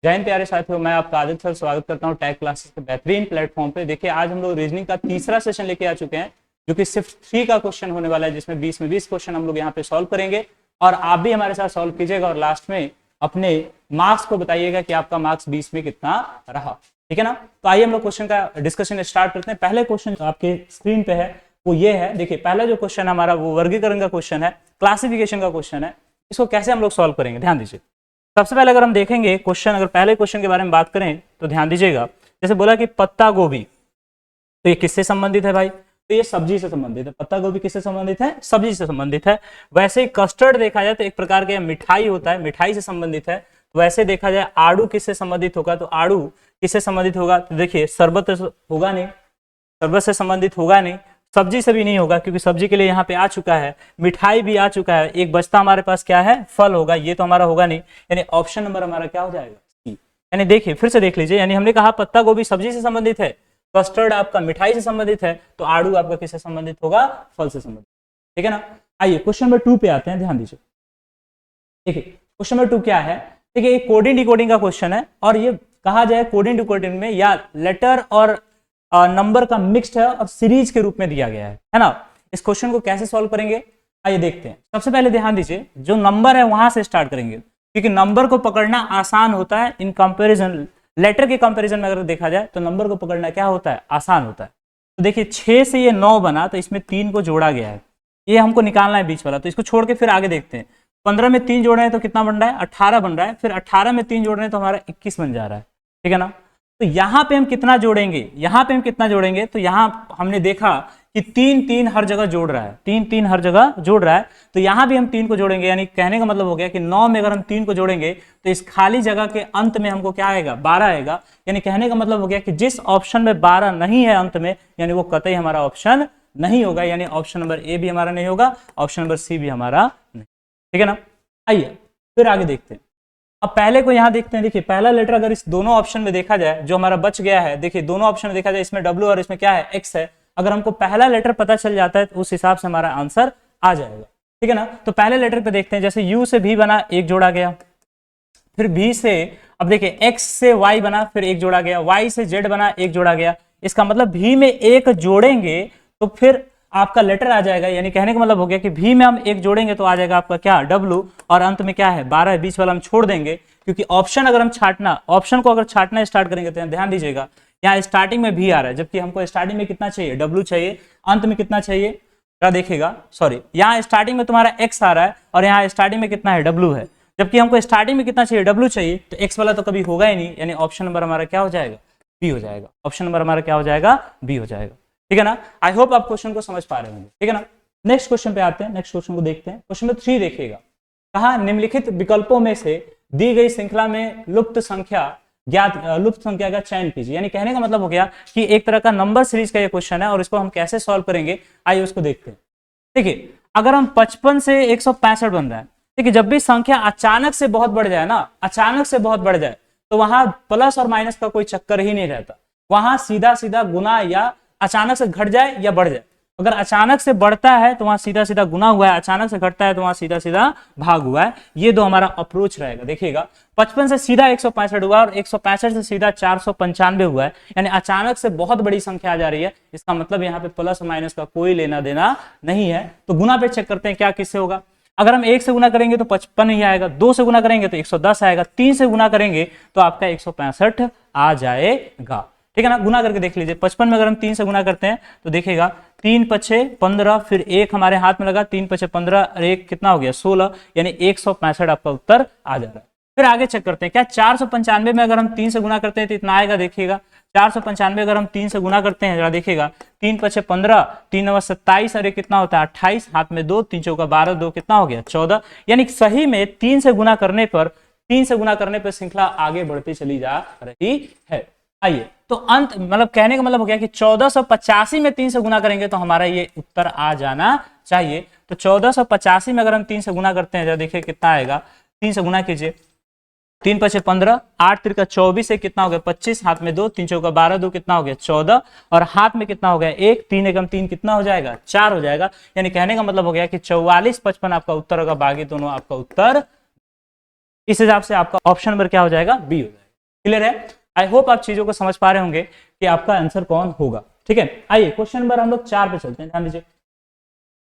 जय हिंद प्यारे साथियों, मैं आपका आदित्य सर स्वागत करता हूं टैग क्लासेस के बेहतरीन प्लेटफॉर्म पे। देखिए आज हम लोग रीजनिंग का तीसरा सेशन लेके आ चुके हैं, जो कि सिर्फ 3 का क्वेश्चन होने वाला है, जिसमें 20 में 20 क्वेश्चन हम लोग यहाँ पे सॉल्व करेंगे और आप भी हमारे साथ सॉल्व कीजिएगा और लास्ट में अपने मार्क्स को बताइएगा कि आपका मार्क्स 20 में कितना रहा। ठीक है ना। तो आइए हम लोग क्वेश्चन का डिस्कशन स्टार्ट करते हैं। पहले क्वेश्चन जो आपके स्क्रीन पे है वो ये है। देखिए पहला जो क्वेश्चन हमारा वो वर्गीकरण का क्वेश्चन है, क्लासिफिकेशन का क्वेश्चन है। इसको कैसे हम लोग सॉल्व करेंगे, ध्यान दीजिए। सबसे पहले अगर हम देखेंगे क्वेश्चन, अगर पहले क्वेश्चन के बारे में बात करें तो ध्यान दीजिएगा। जैसे बोला कि पत्ता गोभी, तो ये किससे संबंधित है भाई? तो ये सब्जी से संबंधित है। पत्ता गोभी किससे संबंधित है? सब्जी से संबंधित है। वैसे ही कस्टर्ड देखा जाए तो एक प्रकार के मिठाई होता है, मिठाई से संबंधित है। वैसे देखा जाए आड़ू किससे संबंधित होगा? तो आड़ू किससे संबंधित होगा? तो देखिए शरबत होगा नहीं, शरबत से संबंधित होगा नहीं, सब्जी से भी नहीं होगा क्योंकि सब्जी के लिए यहाँ पे आ चुका है, मिठाई भी आ चुका है। एक बचता हमारे पास क्या है? फल होगा, ये तो हमारा होगा नहीं। यानी ऑप्शन नंबर हमारा क्या हो जाएगा? सी। यानी देखिए फिर से देख लीजिए, यानी हमने कहा पत्ता गोभी सब्जी से संबंधित है, कस्टर्ड आपका मिठाई से संबंधित है, तो आड़ू आपका किससे संबंधित होगा? फल से संबंधित। ठीक है ना। आइए क्वेश्चन नंबर 2 पे आते हैं, ध्यान दीजिए। देखिए क्वेश्चन नंबर 2 क्या है? देखिए एक कोडिंग डिकोडिंग का क्वेश्चन है और ये कहा जाए कोडिंग डिकोडिंग में या लेटर और नंबर का मिक्स्ड है और सीरीज के रूप में दिया गया है ना। इस क्वेश्चन को कैसे सॉल्व करेंगे आइए देखते हैं। सबसे पहले ध्यान दीजिए, जो नंबर है वहां से स्टार्ट करेंगे क्योंकि नंबर को पकड़ना आसान होता है इन कंपैरिजन। लेटर के कंपैरिजन में अगर देखा जाए तो नंबर को पकड़ना क्या होता है? आसान होता है। तो देखिए 6 से ये 9 बना, तो इसमें 3 को जोड़ा गया है, ये हमको निकालना है बीच वाला। तो इसको छोड़ के फिर आगे देखते हैं। 15 में 3 जोड़ रहे हैं तो कितना बन रहा है? 18 बन रहा है। फिर 18 में 3 जोड़ रहे हैं तो हमारा 21 बन जा रहा है। ठीक है ना। तो यहां पे हम कितना जोड़ेंगे? यहां पे हम कितना जोड़ेंगे? तो यहां हमने देखा कि 3 3 हर जगह जोड़ रहा है, 3 3 हर जगह जोड़ रहा है, तो यहां भी हम 3 को जोड़ेंगे। यानी कहने का मतलब हो गया कि 9 में अगर हम 3 को जोड़ेंगे तो इस खाली जगह के अंत में हमको क्या आएगा? 12 आएगा। यानी कहने का मतलब हो गया कि जिस ऑप्शन में 12 नहीं है अंत में, यानी वो कतई हमारा ऑप्शन नहीं होगा। यानी ऑप्शन नंबर ए भी हमारा नहीं होगा, ऑप्शन नंबर सी भी हमारा नहीं। ठीक है ना। आइए फिर आगे देखते हैं। अब पहले को यहां देखते हैं। देखिए पहला लेटर अगर इस दोनों ऑप्शन में देखा जाए, जो हमारा बच गया है, देखिए दोनों ऑप्शन में देखा जाए, इसमें W और इसमें क्या है? X है। अगर हमको पहला लेटर पता चल जाता है तो उस हिसाब से हमारा आंसर आ जाएगा। ठीक है ना। तो पहले लेटर पे देखते हैं। जैसे U से V बना, एक जोड़ा गया। फिर V से, अब देखिए X से Y बना, फिर एक जोड़ा गया। Y से Z बना, एक जोड़ा गया। इसका मतलब V में एक जोड़ेंगे तो फिर आपका लेटर आ जाएगा। यानी कहने का मतलब हो गया कि V में हम एक जोड़ेंगे तो आ जाएगा आपका क्या? W। और अंत में क्या है? 12 है, बीच वाला हम छोड़ देंगे क्योंकि ऑप्शन अगर हम छाटना, ऑप्शन को अगर छाटना स्टार्ट करेंगे तो ध्यान दीजिएगा यहाँ स्टार्टिंग में V आ रहा है, जबकि हमको स्टार्टिंग में कितना चाहिए? W चाहिए। अंत में कितना चाहिए? क्या देखिएगा, सॉरी, यहाँ स्टार्टिंग में तुम्हारा X आ रहा है और यहाँ स्टार्टिंग में कितना है? W है। जबकि हमको स्टार्टिंग में कितना चाहिए? W चाहिए। तो X वाला तो कभी होगा ही नहीं, यानी ऑप्शन नंबर हमारा क्या हो जाएगा? B हो जाएगा। ऑप्शन नंबर हमारा क्या हो जाएगा? B हो जाएगा। ठीक है ना। आई होप आप क्वेश्चन को समझ पा रहे होंगे। ठीक है ना। नेक्स्ट क्वेश्चन पे आते हैं। नेक्स्ट क्वेश्चन को देखते हैं। क्वेश्चन नंबर 3 देखिएगा। कहा निम्नलिखित विकल्पों में से दी गई श्रृंखला में लुप्त संख्या का चयन कीजिए। यानी कहने का मतलब हो गया कि एक तरह का नंबर सीरीज का ये क्वेश्चन है और इसको हम कैसे सॉल्व करेंगे आइए उसको देखते हैं। देखिए अगर हम 55 से 165 बन रहा है, देखिए जब भी संख्या अचानक से बहुत बढ़ जाए ना, अचानक से बहुत बढ़ जाए, तो वहां प्लस और माइनस का कोई चक्कर ही नहीं रहता। वहां सीधा सीधा गुना या अचानक से घट जाए या बढ़ जाए। अगर अचानक से बढ़ता है तो वहां सीधा सीधा गुना हुआ है, अचानक से घटता है तो वहां सीधा सीधा भाग हुआ है। ये दो हमारा अप्रोच रहेगा। देखिएगा 55 से सीधा 165 हुआ और 165 से सीधा 495 हुआ है। यानी अचानक से बहुत बड़ी संख्या आ जा रही है। इसका मतलब यहाँ पे प्लस और माइनस का कोई लेना देना नहीं है। तो गुना पे चेक करते हैं क्या किससे होगा। अगर हम 1 से गुना करेंगे तो 55 ही आएगा, 2 से गुना करेंगे तो 110 आएगा, 3 से गुना करेंगे तो आपका 165 आ जाएगा। ठीक है ना। गुना करके देख लीजिए। 55 में अगर हम 3 से गुना करते हैं तो देखिएगा 3 पछे 15, फिर 1 हमारे हाथ में लगा, 3 पछे 15 और 1 कितना हो गया? 16। यानी 165 आपका उत्तर आ जा रहा है। फिर आगे चेक करते हैं क्या 495 में अगर हम 3 से गुना करते हैं तो इतना आएगा। देखिएगा 495 अगर हम 3 से गुना करते हैं, जरा देखिएगा 3 पछे 15, 3 9 27 और ये कितना होता है? 28, हाथ में 2, 3 चौका 12, 2 कितना हो गया? 14। यानी सही में 3 से गुना करने पर श्रृंखला आगे बढ़ती चली जा रही है। आइए तो अंत मतलब कहने का मतलब हो गया कि 1485 में 3 से गुना करेंगे तो हमारा ये उत्तर आ जाना चाहिए। तो 1485 में अगर हम 3 से गुना करते हैं, जरा देखिए कितना आएगा। 3 से गुना कीजिए, 3 पछे 15, 8 तिरका 24 से कितना हो गया? 25, हाथ में 2, 3 चौका 12, 2 कितना हो गया? 14 और हाथ में कितना हो गया? 1, 3 एकम 3 कितना हो जाएगा? 4 हो जाएगा। यानी कहने का मतलब हो गया कि 44 55 आपका उत्तर होगा, बाकी दोनों आपका उत्तर। इस हिसाब से आपका ऑप्शन नंबर क्या हो जाएगा? बी हो जाएगा। क्लियर है? आई होप आप चीजों को समझ पा रहे होंगे कि आपका आंसर कौन होगा। ठीक है, आइए क्वेश्चन नंबर हम लोग 4 पे चलते हैं। ध्यान दीजिए,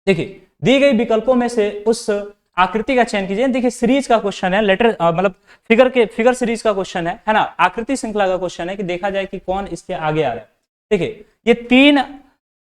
देखिए दी गई विकल्पों में से उस आकृति का चयन कीजिए। देखिए सीरीज का क्वेश्चन है, लेटर मतलब फिगर सीरीज का क्वेश्चन है ना, आकृति श्रृंखला का क्वेश्चन है कि देखा जाए कि कौन इसके आगे आ रहा है। देखिए ये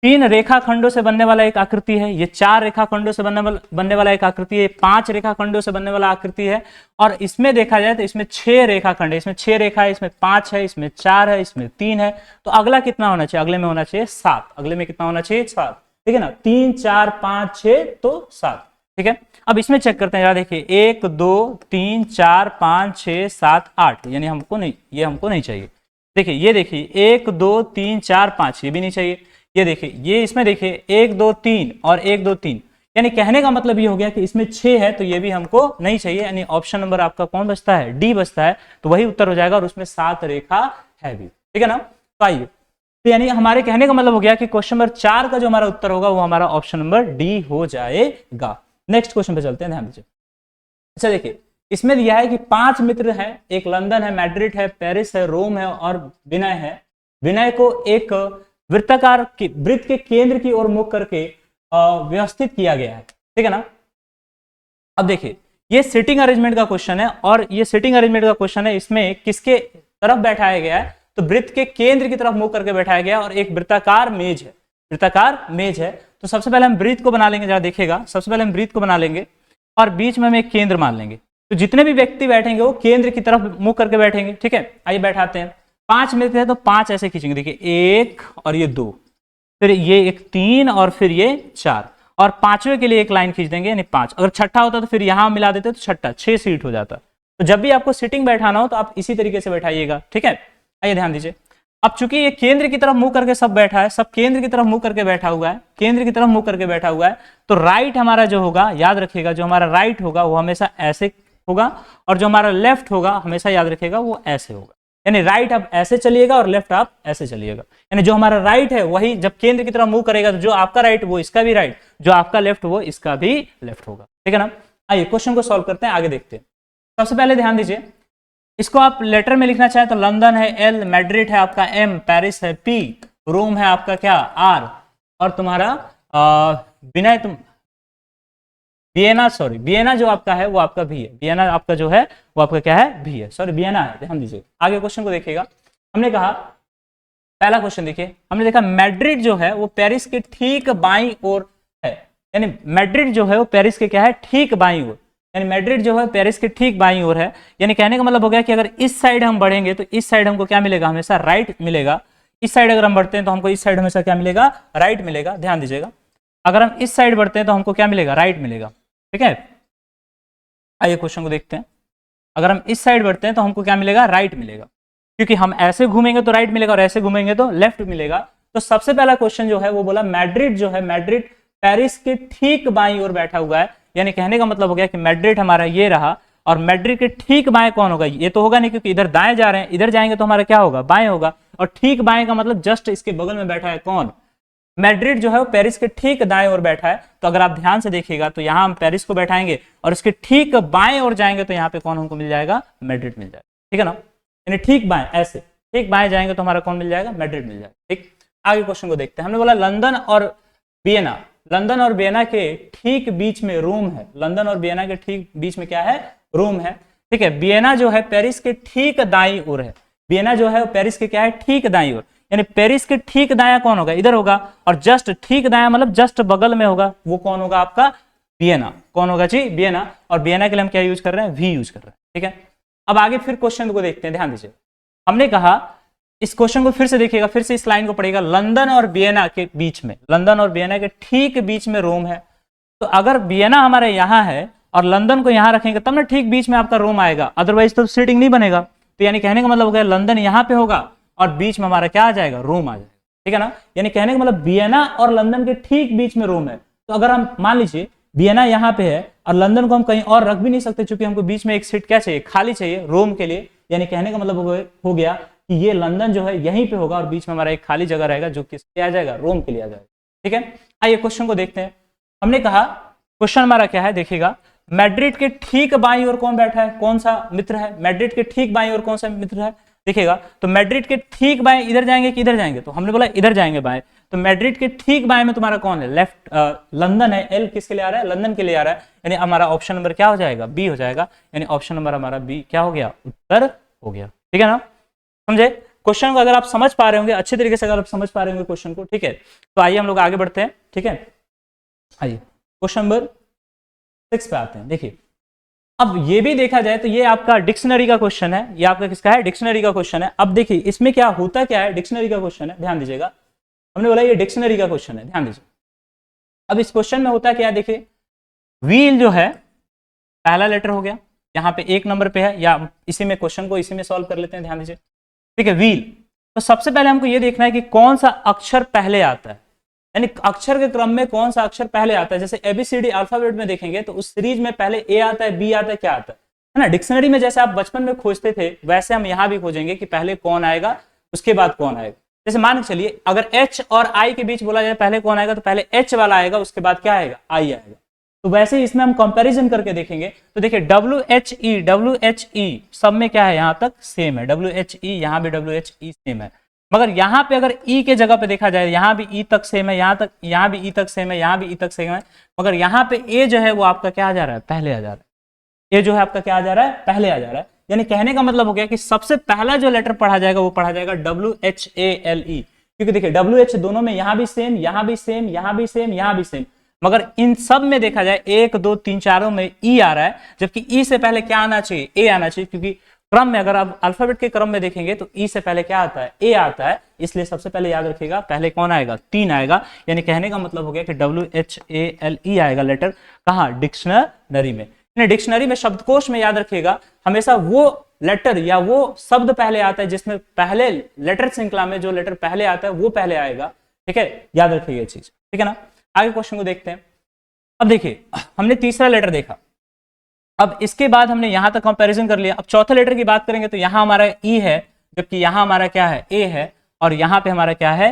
तीन रेखाखंडों से बनने वाला एक आकृति है, ये 4 रेखाखंडों से बनने वाला एक आकृति है, 5 रेखाखंडों से बनने वाला आकृति है, और इसमें देखा जाए तो इसमें 6 रेखाखंड है, इसमें 6 रेखा है, इसमें 5 है, इसमें 4 है, इसमें 3 है। तो अगला कितना होना चाहिए? अगले में होना चाहिए 7। अगले में कितना होना चाहिए? 7। ठीक है ना, 3 4 5 6 तो 7। ठीक है, अब इसमें चेक करते हैं जरा। देखिए 1 2 3 4 5 6 7 8, यानी हमको नहीं, ये हमको नहीं चाहिए। देखिए 1 2 3 4 5, ये भी नहीं चाहिए। ये देखिए, ये इसमें देखिए 1 2 3 और 1 2 3, यानी कहने का मतलब ये हो गया कि इसमें 6 है, तो ये भी हमको नहीं चाहिए। यानी ऑप्शन नंबर आपका कौन बचता है? डी बचता है। तो वही उत्तर हो जाएगा, और उसमें 7 रेखा है भी। ठीक है ना, तो आइए, तो यानी हमारे कहने का मतलब हो गया कि क्वेश्चन नंबर 4 का जो हमारा उत्तर होगा वो हमारा ऑप्शन नंबर डी हो जाएगा। नेक्स्ट क्वेश्चन पे चलते हैं, ध्यान दीजिए। अच्छा देखिए, इसमें दिया है कि 5 मित्र हैं, एक लंदन है, मैड्रिड है, पेरिस है, रोम है और विनय है। विनय को एक वृत्ताकार वृत्त के केंद्र की ओर मुख करके व्यवस्थित किया गया है। ठीक है ना, अब देखिए ये सिटिंग अरेंजमेंट का क्वेश्चन है, और ये सिटिंग अरेंजमेंट का क्वेश्चन है, इसमें किसके तरफ बैठाया गया है? तो वृत्त के केंद्र की तरफ मुख करके बैठाया गया, और एक वृत्ताकार मेज है, वृत्ताकार मेज है। तो सबसे पहले हम वृत्त को बना लेंगे, जरा देखिएगा, सबसे पहले हम वृत्त को बना लेंगे और बीच में हम एक केंद्र मान लेंगे। तो जितने भी व्यक्ति बैठेंगे वो केंद्र की तरफ मुख करके बैठेंगे। ठीक है, आइए बैठाते हैं। 5 मित्र है तो 5 ऐसे खींचेंगे, देखिए 1 और ये 2, फिर ये एक 3 और फिर ये 4, और 5वें के लिए एक लाइन खींच देंगे, यानी 5। अगर छठा होता तो फिर यहां मिला देते तो छठा, 6 सीट हो जाता। तो जब भी आपको सिटिंग बैठाना हो तो आप इसी तरीके से बैठाइएगा। ठीक है, आइए ध्यान दीजिए। अब चूंकि ये केंद्र की तरफ मुंह करके सब बैठा है, सब केंद्र की तरफ मुंह करके बैठा हुआ है, केंद्र की तरफ मुंह करके बैठा हुआ है, तो राइट हमारा जो होगा, याद रखिएगा, जो हमारा राइट होगा वो हमेशा ऐसे होगा, और जो हमारा लेफ्ट होगा हमेशा याद रखिएगा वो ऐसे होगा। यानी राइट आप ऐसे चलिएगा और लेफ्ट आप ऐसे चलिएगा। यानी जो हमारा राइट है वही जब केंद्र की तरफ मूव करेगा तो जो आपका राइट वो इसका भी राइट, जो आपका लेफ्ट वो इसका भी लेफ्ट होगा। ठीक है ना, आइए क्वेश्चन को सॉल्व करते हैं, आगे देखते हैं। सबसे पहले ध्यान दीजिए, इसको आप लेटर में लिखना चाहे तो लंदन है एल, मैड्रिड है आपका एम, पेरिस है पी, रोम है आपका क्या आर, और तुम्हारा विनय तुम वियना, सॉरी वियना जो आपका है वो आपका भी है, वियना आपका जो है वो आपका क्या है? भी है, सॉरी वियना है। ध्यान दीजिए, आगे क्वेश्चन को देखिएगा। हमने कहा, पहला क्वेश्चन देखिए, हमने देखा मैड्रिड जो है वो पेरिस के ठीक बाईं ओर है, यानी मैड्रिड जो है वो पेरिस के क्या है? ठीक बाईं ओर, यानी मैड्रिड जो है पेरिस के ठीक बाईं ओर है। यानी कहने का मतलब हो गया कि अगर इस साइड हम बढ़ेंगे तो इस साइड हमको क्या मिलेगा? हमेशा राइट मिलेगा। इस साइड अगर हम बढ़ते हैं तो हमको इस साइड हमेशा क्या मिलेगा? राइट मिलेगा। ध्यान दीजिएगा, अगर हम इस साइड बढ़ते हैं तो हमको क्या मिलेगा? राइट मिलेगा। ठीक है, आइए क्वेश्चन को देखते हैं। अगर हम इस साइड बढ़ते हैं तो हमको क्या मिलेगा? राइट मिलेगा, क्योंकि हम ऐसे घूमेंगे तो राइट मिलेगा और ऐसे घूमेंगे तो लेफ्ट मिलेगा। तो सबसे पहला क्वेश्चन जो है वो बोला मैड्रिड जो है, मैड्रिड पेरिस के ठीक बाईं ओर बैठा हुआ है। यानी कहने का मतलब हो गया कि मैड्रिड हमारा ये रहा, और मैड्रिड के ठीक बाएं कौन होगा? ये तो होगा नहीं, क्योंकि इधर दाएं जा रहे हैं, इधर जाएंगे तो हमारा क्या होगा? बाएं होगा। और ठीक बाएं का मतलब जस्ट इसके बगल में बैठा है कौन? मैड्रिड जो है वो पेरिस के ठीक दाएं ओर बैठा है। तो अगर आप ध्यान से देखिएगा तो यहाँ हम पेरिस को बैठाएंगे और इसके ठीक बाएं ओर जाएंगे तो यहाँ पे कौन हमको मिल जाएगा? मैड्रिड मिल जाएगा। ठीक है ना, यानी ठीक बाएं, ऐसे ठीक बाएं जाएंगे तो हमारा कौन मिल जाएगा? मैड्रिड मिल जाएगा। ठीक, आगे क्वेश्चन को देखते हैं। हमने बोला लंदन और वियना, लंदन और वियना के ठीक बीच में रोम है। लंदन और वियना के ठीक बीच में क्या है? रोम है। ठीक है, वियना जो है पेरिस के ठीक दाईं ओर है। वियना जो है पेरिस के क्या है? ठीक दाईं ओर, यानी पेरिस के ठीक दाया कौन होगा? इधर होगा। और जस्ट ठीक दाया मतलब जस्ट बगल में होगा, वो कौन होगा? आपका वियना। कौन होगा जी? वियना। और वियना के लिए हम क्या यूज कर रहे हैं? वी यूज कर रहे हैं। ठीक है, अब आगे फिर क्वेश्चन को देखते हैं। ध्यान दीजिए, हमने कहा इस क्वेश्चन को फिर से देखिएगा, फिर से इस लाइन को पढ़ेगा। लंदन और वियना के बीच में, लंदन और वियना के ठीक बीच में रोम है। तो अगर वियना हमारे यहाँ है और लंदन को यहाँ रखेंगे तब ना ठीक बीच में आपका रोम आएगा, अदरवाइज तो सीटिंग नहीं बनेगा। तो यानी कहने का मतलब हो गया लंदन यहाँ पे होगा और बीच में हमारा क्या आ जाएगा? रोम आ जाएगा। ठीक है ना, यानी कहने का मतलब वियना और लंदन के ठीक बीच में रोम है। तो अगर हम मान लीजिए वियना यहाँ पे है और लंदन को हम कहीं और रख भी नहीं सकते, क्योंकि हमको बीच में एक सीट क्या चाहिए? खाली चाहिए रोम के लिए। यानी कहने का मतलब हो गया कि ये लंदन जो है यहीं पे होगा और बीच में हमारा एक खाली जगह रहेगा जो किसके आ जाएगा? रोम के लिए आ जाएगा। ठीक है, आइए क्वेश्चन को देखते हैं। हमने कहा क्वेश्चन हमारा क्या है? देखिएगा, मैड्रिड के ठीक बाईं ओर कौन बैठा है? कौन सा मित्र है? मैड्रिड के ठीक बाईं ओर कौन सा मित्र है? देखिएगा, तो मैड्रिड के ठीक बाएं इधर जाएंगे कि इधर जाएंगे, तो हमने बोला इधर जाएंगे बाएं, तो मैड्रिड के ठीक बाएं में तुम्हारा कौन है, लेफ्ट लंदन है, एल किसके लिए आ रहा है, लंदन के लिए आ रहा है, यानी हमारा ऑप्शन नंबर क्या हो जाएगा, बी हो जाएगा, यानी ऑप्शन नंबर हमारा बी क्या हो गया, उत्तर हो गया। ठीक है ना, समझे क्वेश्चन को, अगर आप समझ पा रहे होंगे अच्छे तरीके से, अगर आप समझ पा रहे होंगे क्वेश्चन को, ठीक है, तो आइए हम लोग आगे बढ़ते हैं। ठीक है, आइए क्वेश्चन नंबर 6 पे आते हैं। देखिए, अब ये भी देखा जाए तो ये आपका डिक्शनरी का क्वेश्चन है, ये आपका किसका है, डिक्शनरी का क्वेश्चन है। अब देखिए इसमें क्या होता क्या है, डिक्शनरी का क्वेश्चन है, ध्यान दीजिएगा, हमने बोला ये डिक्शनरी का क्वेश्चन है, ध्यान दीजिए। अब इस क्वेश्चन में होता क्या है, देखिए व्हील जो है पहला लेटर हो गया, यहाँ पे 1 नंबर पे है, या इसी में क्वेश्चन को इसी में सॉल्व कर लेते हैं, ध्यान दीजिए। ठीक है, व्हील, तो सबसे पहले हमको ये देखना है कि कौन सा अक्षर पहले आता है, यानी अक्षर के क्रम में कौन सा अक्षर पहले आता है। जैसे एबीसीडी अल्फाबेट में देखेंगे तो उस सीरीज में पहले ए आता है, बी आता है, क्या आता है ना। डिक्शनरी में जैसे आप बचपन में खोजते थे वैसे हम यहाँ भी खोजेंगे कि पहले कौन आएगा उसके बाद कौन आएगा। जैसे मान के चलिए अगर एच और आई के बीच बोला जाए पहले कौन आएगा, तो पहले एच वाला आएगा, उसके बाद क्या आएगा, आई आएगा। तो वैसे ही इसमें हम कंपैरिजन करके देखेंगे, तो देखिए WHE सब में क्या है, यहाँ तक सेम है, WHE यहाँ भी WHE सेम है, मगर यहाँ पे अगर ई के जगह पे देखा जाए, यहाँ भी ई तक सेम है, यहाँ भी ई तक सेम है, यहाँ भी ई तक सेम है, मगर यहाँ पे ए जो है वो आपका क्या आ जा रहा है, पहले आ जा रहा है। ए जो है आपका क्या आ जा रहा है, पहले आ जा रहा है। यानी कहने का मतलब हो गया कि सबसे पहला जो लेटर पढ़ा जाएगा वो पढ़ा जाएगा WHALE, क्योंकि देखिए WH दोनों में यहाँ भी सेम, यहाँ भी सेम, यहाँ भी सेम, यहाँ भी सेम, मगर इन सब में देखा जाए 1 2 3 4 में ई आ रहा है, जबकि ई से पहले क्या आना चाहिए, ए आना चाहिए, क्योंकि क्रम में अगर आप अल्फाबेट के क्रम में देखेंगे तो ई से पहले क्या आता है, ए आता है, इसलिए सबसे पहले याद रखिएगा पहले कौन आएगा, 3 आएगा। यानी कहने का मतलब हो गया कि WHALE आएगा लेटर कहाँ, डिक्शनरी में। डिक्शनरी में शब्दकोश में याद रखिएगा हमेशा वो लेटर या वो शब्द पहले आता है जिसमें पहले लेटर श्रृंखला में जो लेटर पहले आता है वो पहले आएगा। ठीक है, याद रखिएगा ये चीज, ठीक है ना। आगे क्वेश्चन को देखते हैं। अब देखिए हमने तीसरा लेटर देखा, अब इसके बाद हमने यहां तक कंपैरिजन कर लिया। अब चौथे लेटर की बात करेंगे तो यहां हमारा ई है, जबकि यहां हमारा क्या है, ए है, और यहां पे हमारा क्या है,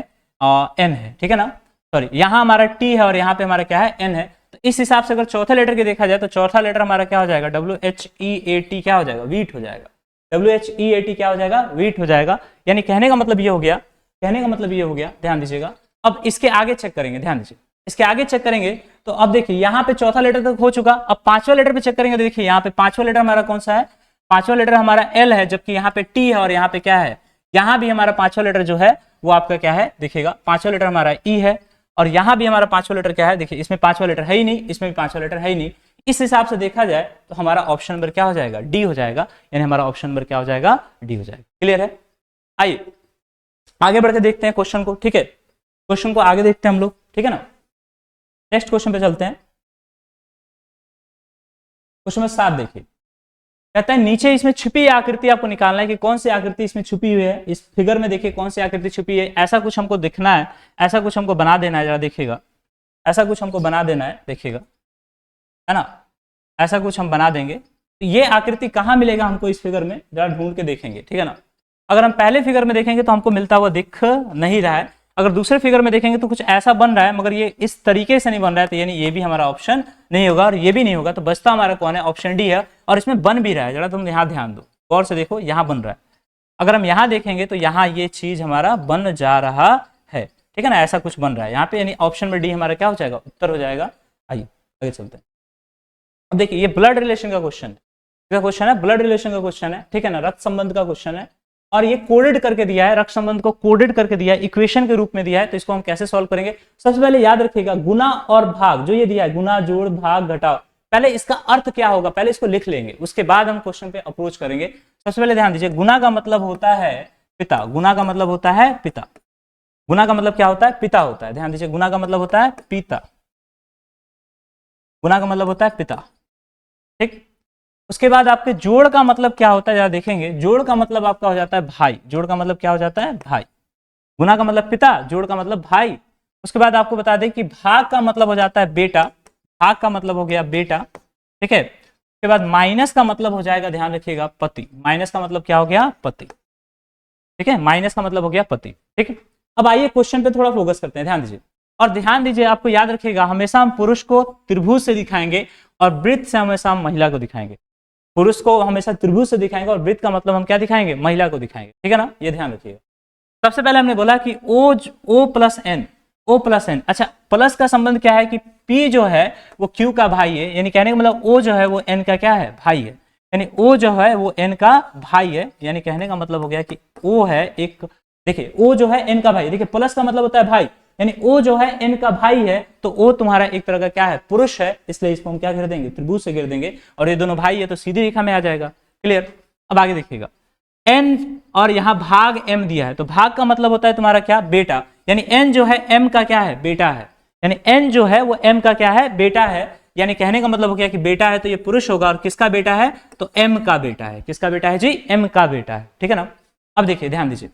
एन है। ठीक है ना, सॉरी यहां हमारा टी है और यहां पे हमारा क्या है, एन है। तो इस हिसाब से अगर चौथे लेटर की देखा जाए तो चौथा लेटर हमारा क्या हो जाएगा, WHEAT क्या हो जाएगा, वीट हो जाएगा। WHEAT क्या हो जाएगा, वीट हो जाएगा। यानी कहने का मतलब ये हो गया, कहने का मतलब ये हो गया, ध्यान दीजिएगा। अब इसके आगे चेक करेंगे, ध्यान दीजिए, इसके आगे चेक करेंगे तो अब देखिए यहाँ पे चौथा लेटर तक हो चुका। अब पांचवा लेटर पे चेक करेंगे तो देखिए यहाँ पे पांचवा लेटर हमारा कौन सा है, पांचवा लेटर हमारा एल है, जबकि यहाँ पे टी है और यहाँ पे क्या है, यहाँ भी हमारा पांचवा लेटर जो है वो आपका क्या है, देखिएगा पांचवा लेटर हमारा ई है, और यहाँ भी हमारा पांचवा लेटर क्या है, देखिए इसमें पांचवा लेटर है ही नहीं, इसमें भी पांचवा लेटर है ही नहीं। इस हिसाब से देखा जाए तो हमारा ऑप्शन नंबर क्या हो जाएगा, डी हो जाएगा। यानी हमारा ऑप्शन नंबर क्या हो जाएगा, डी हो जाएगा। क्लियर है, आइए आगे बढ़ के देखते हैं क्वेश्चन को। ठीक है, क्वेश्चन को आगे देखते हैं हम लोग, ठीक है ना। नेक्स्ट क्वेश्चन पे चलते हैं। क्वेश्चन नंबर 7 देखिए, कहता है नीचे इसमें छुपी आकृति आपको निकालना है कि कौन सी आकृति इसमें छुपी हुई है। इस फिगर में देखिए कौन सी आकृति छुपी है, ऐसा कुछ हमको दिखना है, ऐसा कुछ हमको बना देना है। जरा देखिएगा, ऐसा कुछ हमको बना देना है, देखिएगा, है ना, ऐसा कुछ हम बना देंगे। तो ये आकृति कहाँ मिलेगा हमको इस फिगर में, जरा ढूंढ के देखेंगे, ठीक है ना। अगर हम पहले फिगर में देखेंगे तो हमको मिलता हुआ दिख नहीं रहा है, अगर दूसरे फिगर में देखेंगे तो कुछ ऐसा बन रहा है, मगर ये इस तरीके से नहीं बन रहा है, तो यानी ये भी हमारा ऑप्शन नहीं होगा और ये भी नहीं होगा। तो बचता हमारा कौन है, ऑप्शन डी है, और इसमें बन भी रहा है। जरा तुम यहाँ ध्यान दो, गौर से देखो, यहाँ बन रहा है। अगर हम यहाँ देखेंगे तो यहाँ ये चीज हमारा बन जा रहा है, ठीक है ना, ऐसा कुछ बन रहा है यहाँ पे, यानी ऑप्शन में डी हमारा क्या हो जाएगा, उत्तर हो जाएगा। आइए आगे चलते हैं। अब देखिए ये ब्लड रिलेशन का क्वेश्चन है, ब्लड रिलेशन का क्वेश्चन है, ठीक है ना, रक्त संबंध का क्वेश्चन है, और ये कोडेड करके दिया है, रक्त संबंध को कोडेड करके दिया है, इक्वेशन के रूप में दिया है। तो इसको हम कैसे सॉल्व करेंगे, सबसे पहले याद रखिएगा गुना और भाग जो ये दिया है, गुना जोड़ भाग घटाव, पहले इसका अर्थ क्या होगा पहले इसको लिख लेंगे, उसके बाद हम क्वेश्चन पे अप्रोच करेंगे। सबसे पहले ध्यान दीजिए, गुना का मतलब होता है पिता, गुना का मतलब होता है पिता, गुना का मतलब क्या होता है, पिता होता है। ध्यान दीजिए, गुना का मतलब होता है पिता, गुना का मतलब होता है पिता, ठीक। उसके बाद आपके जोड़ का मतलब क्या होता है, जरा देखेंगे, जोड़ का मतलब आपका हो जाता है भाई, जोड़ का मतलब क्या हो जाता है, भाई। गुना का मतलब पिता, जोड़ का मतलब भाई। उसके बाद आपको बता दें कि भाग का मतलब हो जाता है बेटा, भाग का मतलब हो गया बेटा, ठीक है। उसके बाद माइनस का मतलब हो जाएगा, ध्यान रखिएगा, पति, माइनस का मतलब क्या हो गया, पति, ठीक है, माइनस का मतलब हो गया पति, ठीक है। अब आइए क्वेश्चन पे थोड़ा फोकस करते हैं, ध्यान दीजिए, और ध्यान दीजिए, आपको याद रखिएगा हमेशा हम पुरुष को त्रिभुज से दिखाएंगे और वृत्त से हमेशा हम महिला को दिखाएंगे। पुरुष को हमेशा त्रिभुज से दिखाएंगे और वृत्त का मतलब हम क्या दिखाएंगे, महिला को दिखाएंगे, ठीक है ना, ये ध्यान रखिएगा। सबसे पहले हमने बोला कि O प्लस एन, अच्छा प्लस का संबंध क्या है कि P जो है वो Q का भाई है, यानी कहने का मतलब O जो है वो N का क्या है, भाई है, यानी O जो है वो N का भाई है, यानी कहने का मतलब हो गया कि O है एक, देखिए O जो है N का भाई, देखिए प्लस का मतलब होता है भाई, यानी O जो है N का भाई है, तो O तुम्हारा एक तरह का क्या है, पुरुष है, इसलिए इसको हम क्या घेर देंगे, त्रिभुज से घेर देंगे, और ये दोनों भाई है तो सीधी रेखा में आ जाएगा। क्लियर। अब आगे देखिएगा, N और यहाँ भाग M दिया है, तो भाग का मतलब होता है तुम्हारा क्या, बेटा, यानी N जो है M का क्या है, बेटा है, यानी N जो है वो M का क्या है, बेटा है, यानी कहने का मतलब हो गया कि बेटा है तो ये पुरुष होगा, और किसका बेटा है, तो M का बेटा है, किसका बेटा है जी, M का बेटा है, ठीक है ना। अब देखिए ध्यान दीजिए,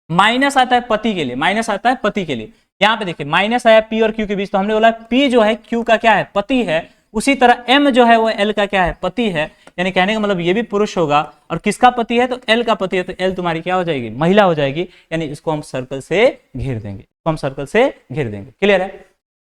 माइनस आता है पति के लिए, माइनस आता है पति के लिए, यहाँ पे देखिए माइनस आया P और Q के बीच, तो हमने बोला P जो है Q का क्या है, पति है, उसी तरह M जो है वो L का क्या है, पति है, यानी कहने का मतलब ये भी पुरुष होगा, और किसका पति है, तो L का पति है, तो L तुम्हारी क्या हो जाएगी, महिला हो जाएगी, यानी इसको हम सर्कल से घेर देंगे, इसको हम सर्कल से घेर देंगे। क्लियर है।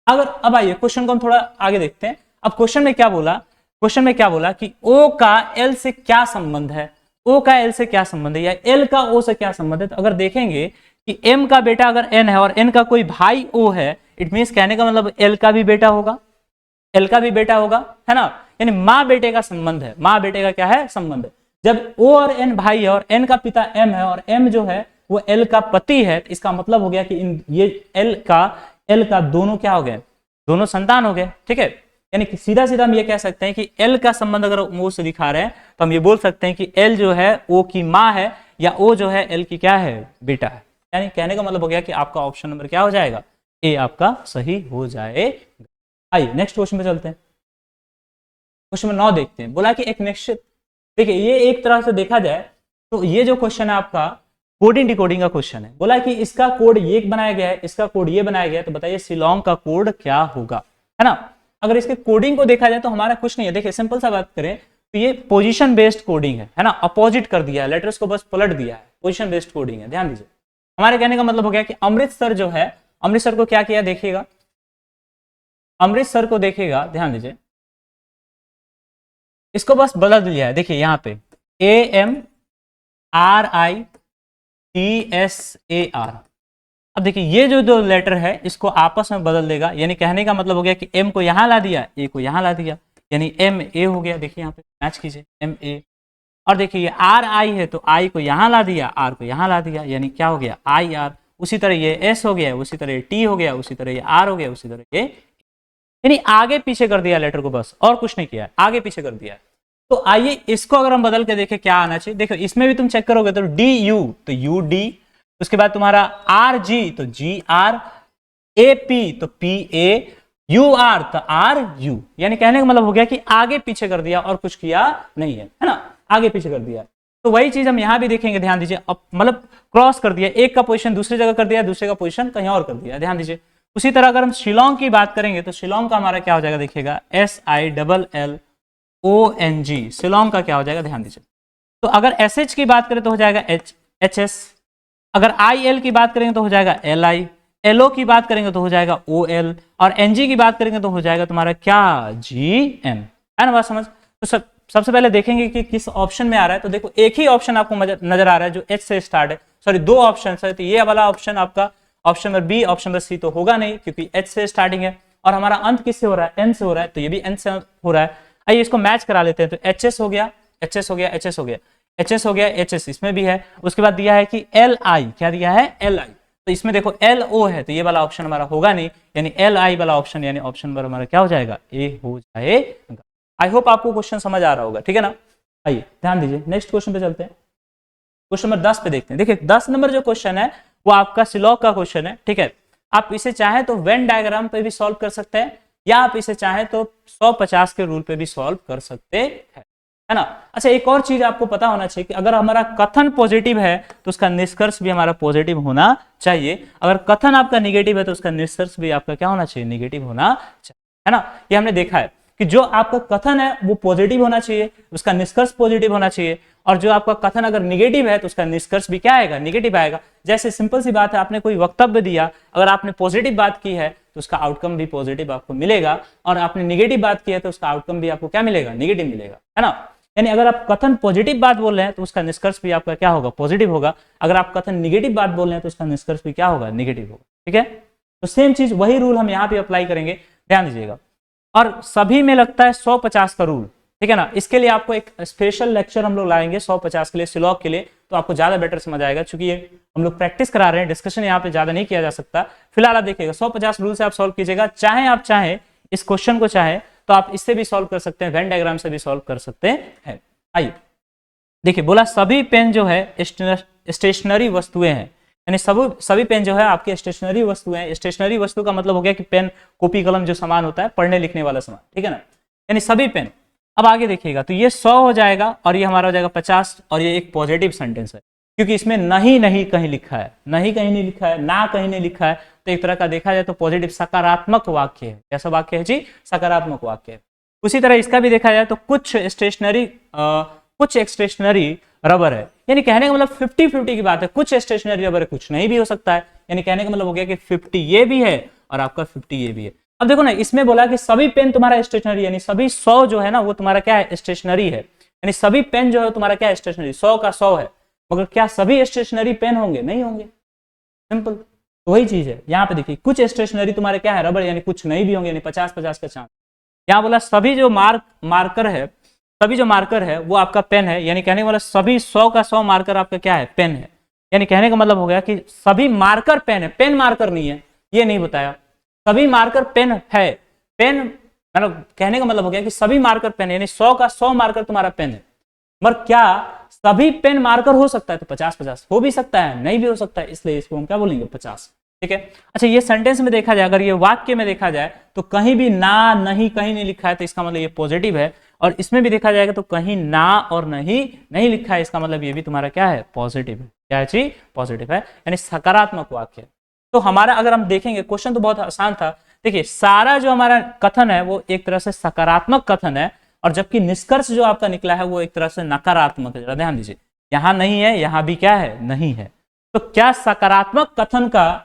अगर अब आइए क्वेश्चन को हम थोड़ा आगे देखते हैं। अब क्वेश्चन में क्या बोला, क्वेश्चन में क्या बोला कि O का L से क्या संबंध है, O का L से क्या संबंध है, या L का O से क्या संबंध है। तो अगर देखेंगे कि M का बेटा अगर N है और N का कोई भाई O है, इट मीन्स कहने का मतलब L का भी बेटा होगा, L का भी बेटा होगा, है ना, यानी माँ बेटे का संबंध है, माँ बेटे का क्या है, संबंध है। जब O और N भाई है और N का पिता M है और M जो है वो L का पति है, तो इसका मतलब हो गया कि ये L का दोनों क्या हो गए, दोनों संतान हो गए, ठीक है। यानी कि सीधा सीधा हम ये कह सकते हैं कि L का संबंध अगर O से दिखा रहे हैं तो हम ये बोल सकते हैं कि L जो है O की माँ है, या O जो है L की क्या है, बेटा है। यानी कहने का मतलब हो गया कि आपका ऑप्शन नंबर क्या हो जाएगा, ए आपका सही हो जाएगा। आइए नेक्स्ट क्वेश्चन पे चलते हैं। क्वेश्चन नंबर 9 देखते हैं। बोला कि एक निश्चित, देखिए ये एक तरह से देखा जाए तो ये जो क्वेश्चन है आपका कोडिंग डिकोडिंग का क्वेश्चन है। बोला कि इसका कोड ये बनाया गया है, इसका कोड ये बनाया गया है, तो बताइए शिलोंग का कोड क्या होगा, है ना। अगर इसके कोडिंग को देखा जाए तो हमारा कुछ नहीं है, देखिए सिंपल सा बात करें तो ये पोजीशन बेस्ड कोडिंग है ना, अपोजिट कर दिया है, लेटर्स को बस पलट दिया है, पोजीशन बेस्ड कोडिंग है। ध्यान दीजिए, हमारे कहने का मतलब हो गया कि अमृतसर जो है, अमृतसर को क्या किया देखिएगा, अमृतसर को देखिएगा, ध्यान दीजिए, इसको बस बदल दिया है। देखिए यहाँ पे AMRITSAR, अब देखिए ये जो दो लेटर है इसको आपस में बदल देगा, यानी कहने का मतलब हो गया कि M को यहां ला दिया, A को यहां ला दिया, यानी MA हो गया। देखिए यहाँ पे मैच कीजिए MA, और देखिए ये RI है तो I को यहां ला दिया, R को यहां ला दिया, यानी क्या हो गया IR। उसी तरह ये S हो गया, उसी तरह ये T हो गया, उसी तरह ये R हो गया, उसी तरह ये, यानी आगे पीछे कर दिया लेटर को, बस और कुछ नहीं किया, आगे पीछे कर दिया। तो आइए इसको अगर हम बदल के देखें क्या आना चाहिए। देखो इसमें भी तुम चेक करोगे तो DU तो UD, उसके बाद तुम्हारा RG तो GR, AP तो PA, UR तो RU, यानी कहने का मतलब हो गया कि आगे पीछे कर दिया और कुछ किया नहीं है ना, आगे पीछे कर दिया। तो वही चीज हम यहां भी देखेंगे, ध्यान दीजिए, अब मतलब क्रॉस कर दिया, एक का पोजीशन दूसरी जगह कर दिया, दूसरे का पोजीशन कहीं और कर दिया, ध्यान दीजिए। उसी तरह अगर हम शिलोंग की बात करेंगे तो शिलोंग का हमारा क्या हो जाएगा, देखिएगा SILLONG, शिलोंग का क्या हो जाएगा, ध्यान दीजिए। तो अगर SH की बात करें तो हो जाएगा HS, अगर IL की बात करेंगे तो हो जाएगा LI, LO की बात करेंगे तो हो जाएगा OL, और NG की बात करेंगे तो हो जाएगा तुम्हारा क्या GN, है ना बात समझ। तो सबसे पहले देखेंगे कि किस ऑप्शन में आ रहा है। तो देखो एक ही ऑप्शन आपको नजर आ रहा है जो H से स्टार्ट है, सॉरी दो ऑप्शन है, तो ये वाला ऑप्शन आपका option number B, option number C तो होगा नहीं क्योंकि H से स्टार्टिंग है, और हमारा अंत किससे हो रहा है, N से हो रहा है, तो ये भी N से हो रहा है। आइए इसको मैच करा लेते हैं। तो HS हो गया, HS हो गया, HS हो गया, HS हो गया, HS इसमें भी है। उसके बाद दिया है कि LI, क्या दिया है LI, तो इसमें देखो LO है, तो ये वाला ऑप्शन हमारा होगा नहीं, यानी LI वाला ऑप्शन, यानी ऑप्शन नंबर हमारा क्या हो जाएगा, ए हो जाएगा। आई होप आपको क्वेश्चन समझ आ रहा होगा, ठीक है ना। आइए ध्यान दीजिए, नेक्स्ट क्वेश्चन पे चलते हैं। क्वेश्चन नंबर 10 पे देखते हैं। देखिए 10 नंबर जो क्वेश्चन है वो आपका शिलोंग का क्वेश्चन है, ठीक है। आप इसे चाहे तो वेन डायग्राम पे भी सॉल्व कर सकते हैं, या आप इसे चाहे तो 150 के रूल पे भी सॉल्व कर सकते हैं, है ना। अच्छा एक और चीज आपको पता होना चाहिए कि अगर हमारा कथन पॉजिटिव है तो उसका निष्कर्ष भी हमारा पॉजिटिव होना चाहिए, अगर कथन आपका निगेटिव है तो उसका निष्कर्ष भी आपका क्या होना चाहिए, निगेटिव होना चाहिए, है ना। ये हमने देखा है कि जो आपका कथन है वो पॉजिटिव होना चाहिए, उसका निष्कर्ष पॉजिटिव होना चाहिए, और जो आपका कथन अगर निगेटिव है तो उसका निष्कर्ष भी क्या आएगा, निगेटिव आएगा। जैसे सिंपल सी बात है, आपने कोई वक्तव्य दिया, अगर आपने पॉजिटिव बात की है तो उसका आउटकम भी पॉजिटिव आपको मिलेगा, और आपने निगेटिव बात की है तो उसका आउटकम भी आपको क्या मिलेगा, निगेटिव मिलेगा, है ना। यानी अगर आप कथन पॉजिटिव बात बोल रहे हैं तो उसका निष्कर्ष भी आपका क्या होगा, पॉजिटिव होगा। अगर आप कथन निगेटिव बात बोल रहे हैं तो उसका निष्कर्ष भी क्या होगा, निगेटिव होगा। ठीक है, तो सेम चीज वही रूल हम यहाँ पे अप्लाई करेंगे, ध्यान दीजिएगा। और सभी में लगता है 100-50 का रूल, ठीक है ना। इसके लिए आपको एक स्पेशल लेक्चर हम लोग लाएंगे 100-50 के लिए, सिलॉग के लिए, तो आपको ज्यादा बेटर समझ आएगा, क्योंकि ये हम लोग प्रैक्टिस करा रहे हैं, डिस्कशन यहाँ पे ज्यादा नहीं किया जा सकता। फिलहाल आप देखिएगा 100-50 रूल से आप सॉल्व कीजिएगा। चाहे आप चाहें इस क्वेश्चन को चाहे तो आप इससे भी सॉल्व कर सकते हैं, वेन डायग्राम से भी सॉल्व कर सकते हैं। आइए देखिए, बोला सभी पेन जो है स्टेशनरी वस्तुएं हैं, यानी सभी पेन जो है आपके स्टेशनरी वस्तुएं हैं। स्टेशनरी वस्तु का मतलब हो गया कि पेन, कॉपी, कलम जो सामान होता है पढ़ने लिखने वाला सामान, ठीक है ना, यानी सभी पेन। अब आगे देखिएगा तो ये 100 हो जाएगा और ये हमारा हो जाएगा 50, और ये एक पॉजिटिव सेंटेंस है क्योंकि इसमें नहीं नहीं कहीं लिखा है, नहीं कहीं नहीं लिखा है, ना कहीं नहीं लिखा है, तो एक तरह का देखा जाए तो पॉजिटिव सकारात्मक वाक्य है। कैसा वाक्य है जी, सकारात्मक वाक्य है। उसी तरह इसका भी देखा जाए तो कुछ स्टेशनरी रबर है, यानी कहने का मतलब 50-50 की बात है, कुछ स्टेशनरी रबर है, कुछ नहीं भी हो सकता है, यानी कहने का मतलब हो गया कि 50 ये भी है और आपका 50 ये भी है। अब देखो ना, इसमें बोला कि सभी पेन तुम्हारा स्टेशनरी, यानी सभी 100 जो है ना वो तुम्हारा क्या है, स्टेशनरी है, यानी सभी पेन जो है तुम्हारा क्या है, स्टेशनरी। 100 का 100 है, मगर क्या सभी स्टेशनरी पेन होंगे, नहीं होंगे, सिंपल। तो वही चीज है यहाँ पे देखिए, कुछ स्टेशनरी तुम्हारे क्या है, रबर, यानी कुछ नहीं भी होंगे, यानी 50-50 का चांस। यहाँ बोला सभी जो मार्कर है, सभी जो मार्कर है वो आपका पेन है, यानी कहने का मतलब सभी 100 का 100 मार्कर आपका क्या है, पेन है, यानी कहने का मतलब हो गया कि सभी मार्कर पेन है, पेन मार्कर नहीं है, ये नहीं बताया, सभी मार्कर पेन है, पेन मतलब कहने का मतलब हो गया कि सभी मार्कर पेन है, यानी 100 का 100 मार्कर तुम्हारा पेन है। मगर क्या सभी पेन मार्कर हो सकता है, तो 50-50 हो भी सकता है, नहीं भी हो सकता है, इसलिए इसको हम क्या बोलेंगे, 50। ठीक है, अच्छा ये सेंटेंस में देखा जाए, अगर ये वाक्य में देखा जाए तो कहीं भी ना, नहीं, कहीं नहीं लिखा है, तो इसका मतलब ये पॉजिटिव है। और इसमें भी देखा जाएगा तो कहीं ना और नहीं लिखा है, इसका मतलब ये भी तुम्हारा क्या है, पॉजिटिव है। क्या है जी, पॉजिटिव है, यानी सकारात्मक वाक्य। तो हमारा अगर हम देखेंगे, क्वेश्चन तो बहुत आसान था। देखिए सारा जो हमारा कथन है वो एक तरह से सकारात्मक कथन है, और जबकि निष्कर्ष जो आपका निकला है वो एक तरह से नकारात्मक है। जरा ध्यान दीजिए, यहां नहीं है, यहां भी क्या है, नहीं है। तो क्या सकारात्मक कथन का,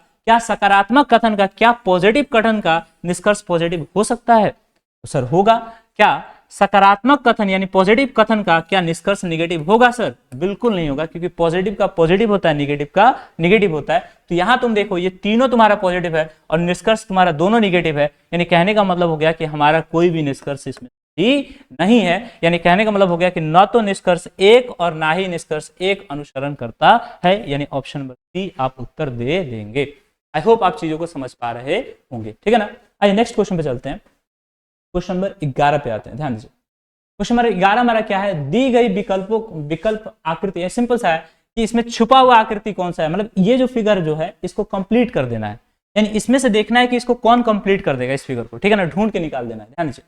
क्या पॉजिटिव कथन का निष्कर्ष पॉजिटिव हो सकता है? तो सर होगा। क्या सकारात्मक कथन यानी पॉजिटिव कथन का क्या निष्कर्ष निगेटिव होगा? सर बिल्कुल नहीं होगा, क्योंकि पॉजिटिव का पॉजिटिव होता है, निगेटिव का निगेटिव होता है। तो यहां तुम देखो, ये तीनों तुम्हारा पॉजिटिव है और निष्कर्ष तुम्हारा दोनों निगेटिव है, यानी कहने का मतलब हो गया कि हमारा कोई भी निष्कर्ष इसमें ही नहीं है। यानी कहने का मतलब हो गया कि न तो निष्कर्ष एक और ना ही निष्कर्ष एक अनुसरण करता है, यानी ऑप्शन नंबर सी आप उत्तर दे देंगे। आई होप आप चीजों को समझ पा रहे होंगे, ठीक है ना। आइए नेक्स्ट क्वेश्चन पे चलते हैं। क्वेश्चन नंबर 11 पे आते हैं, ध्यान दीजिए। क्वेश्चन नंबर 11 हमारा क्या है, दी गई विकल्प आकृति, सिंपल सा है कि इसमें छुपा हुआ आकृति कौन सा है, मतलब ये जो फिगर जो है इसको कंप्लीट कर देना है, यानी इसमें से देखना है कि इसको कौन कंप्लीट कर देगा इस फिगर को, ठीक है ना, ढूंढ के निकाल देना है। ध्यान दीजिए,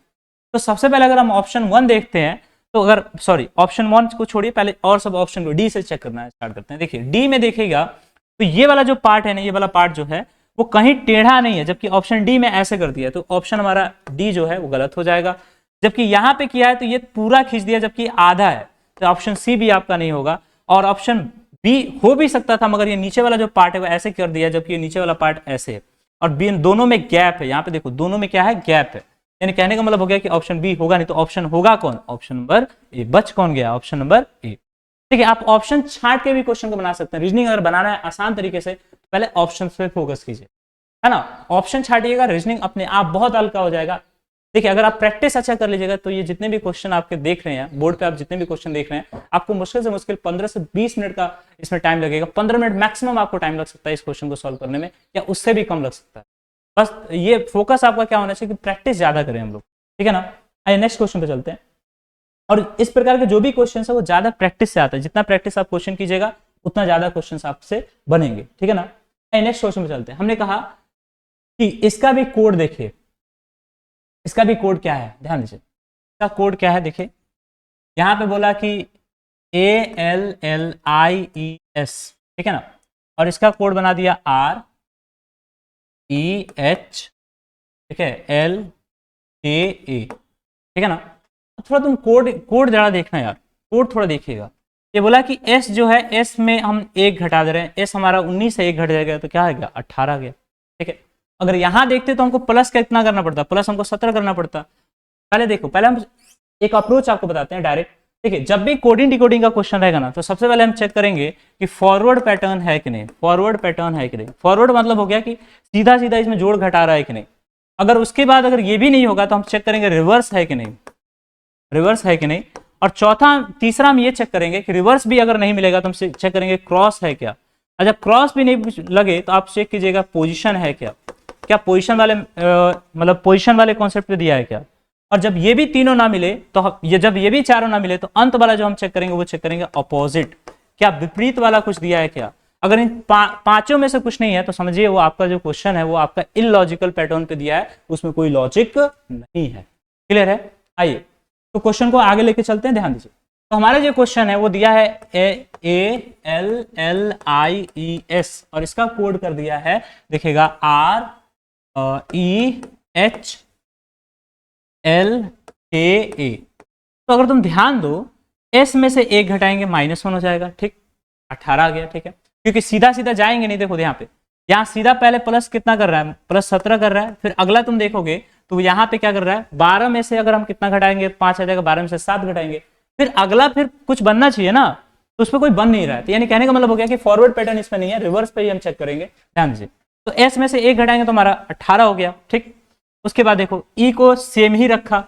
तो सबसे पहले अगर हम ऑप्शन 1 देखते हैं, तो अगर ऑप्शन 1 को छोड़िए, पहले और सब ऑप्शन को डी से चेक करना स्टार्ट करते हैं। देखिए डी में देखिएगा तो ये वाला जो पार्ट है ना, ये वाला पार्ट जो है वो कहीं टेढ़ा नहीं है, जबकि ऑप्शन डी में ऐसे कर दिया, तो ऑप्शन हमारा डी जो है वो गलत हो जाएगा। जबकि यहां पे किया है तो ये पूरा खींच दिया, जबकि आधा है, तो ऑप्शन सी भी आपका नहीं होगा। और ऑप्शन बी हो भी सकता था, मगर ये नीचे वाला जो पार्ट है वो ऐसे कर दिया, जबकि ये नीचे वाला पार्ट ऐसे है, और बी दोनों में गैप है। यहाँ पे देखो दोनों में क्या है, गैप है, यानी कहने का मतलब हो गया कि ऑप्शन बी होगा नहीं, तो ऑप्शन होगा कौन, ऑप्शन नंबर ए। बच कौन गया, ऑप्शन नंबर ए। ठीक है, आप ऑप्शन छांट के भी क्वेश्चन को बना सकते हैं। रीजनिंग अगर बनाना है आसान तरीके से, पहले ऑप्शन पे फोकस कीजिए, है ना, ऑप्शन छाटिएगा, रीजनिंग अपने आप बहुत हल्का हो जाएगा। देखिए अगर आप प्रैक्टिस अच्छा कर लीजिएगा तो ये जितने भी क्वेश्चन आपके देख रहे हैं बोर्ड पे, आप जितने भी क्वेश्चन देख रहे हैं, आपको मुश्किल से मुश्किल 15 से 20 मिनट का इसमें टाइम लगेगा। 15 मिनट मैक्सिमम आपको टाइम लग सकता है इस क्वेश्चन को सॉल्व करने में, या उससे भी कम लग सकता है। बस ये फोकस आपका क्या होना चाहिए कि प्रैक्टिस ज्यादा करें हम लोग, ठीक है ना। आइए नेक्स्ट क्वेश्चन पे चलते हैं। और इस प्रकार के जो भी क्वेश्चन है वो ज्यादा प्रैक्टिस से आता है, जितना प्रैक्टिस आप क्वेश्चन कीजिएगा उतना ज्यादा क्वेश्चन आपसे बनेंगे, ठीक है ना। नेक्स्ट क्वेश्चन पे चलते हैं। हमने कहा कि इसका भी कोड देखिए, इसका भी कोड क्या है, ध्यान दीजिए, इसका कोड क्या है। देखिए यहां पे बोला कि ALLIES, ठीक है ना, और इसका कोड बना दिया REH, ठीक है, LAA, ठीक है ना। थोड़ा तुम कोड जरा देखना यार, कोड थोड़ा देखिएगा। ये बोला कि S जो है, S में हम 1 घटा दे रहे हैं, S हमारा 19 से 1 घट जाएगा तो क्या आ गया, 18 गया, ठीक है। अगर यहां देखते तो हमको प्लस का कितना करना पड़ता, प्लस हमको 17 करना पड़ता। पहले देखो, पहले हम एक अप्रोच आपको बताते हैं डायरेक्ट। देखिए जब भी कोडिंग डिकोडिंग का क्वेश्चन रहेगा ना, तो सबसे पहले हम चेक करेंगे कि फॉरवर्ड पैटर्न है कि नहीं, फॉरवर्ड पैटर्न है कि नहीं। फॉरवर्ड मतलब हो गया कि सीधा सीधा इसमें जोड़ घटा रहा है कि नहीं। अगर उसके बाद अगर ये भी नहीं होगा तो हम चेक करेंगे रिवर्स है कि नहीं, रिवर्स है कि नहीं। और तीसरा हम ये चेक करेंगे कि रिवर्स भी अगर नहीं मिलेगा तो हम चेक करेंगे क्रॉस है क्या। अच्छा क्रॉस भी नहीं लगे तो आप चेक कीजिएगा पोजीशन है क्या, क्या पोजीशन वाले मतलब पोजीशन वाले कॉन्सेप्ट पे दिया है क्या। और जब ये भी तीनों ना मिले तो जब ये भी चारों ना मिले तो अंत वाला जो हम चेक करेंगे वो चेक करेंगे अपोजिट, क्या विपरीत वाला कुछ दिया है क्या। अगर इन पांचों में से कुछ नहीं है तो समझिए वो आपका जो क्वेश्चन है वो आपका इलॉजिकल पैटर्न पे दिया है, उसमें कोई लॉजिक नहीं है। क्लियर है। आइए तो क्वेश्चन को आगे लेके चलते हैं, ध्यान दीजिए। तो हमारा जो क्वेश्चन है वो दिया है ALLIES और इसका कोड कर दिया है, देखिएगा REHLKA। तो अगर तुम ध्यान दो S में से एक घटाएंगे -1 हो जाएगा, ठीक 18 आ गया, ठीक है, क्योंकि सीधा सीधा जाएंगे नहीं। देखो यहाँ पे, यहाँ सीधा पहले प्लस कितना कर रहा है, +17 कर रहा है। फिर अगला तुम देखोगे तो यहाँ पे क्या कर रहा है, 12 में से अगर हम कितना घटाएंगे 5 आ जाएगा, 12 में से 7 घटाएंगे। फिर अगला फिर कुछ बनना चाहिए ना, तो उस पर कोई बन नहीं रहा है। तो यानी कहने का मतलब हो गया कि फॉरवर्ड पैटर्न इसमें नहीं है, रिवर्स पे ही हम चेक करेंगे। ध्यान दीजिए, तो S में से एक घटाएंगे तो हमारा 18 हो गया, ठीक। उसके बाद देखो E को सेम ही रखा,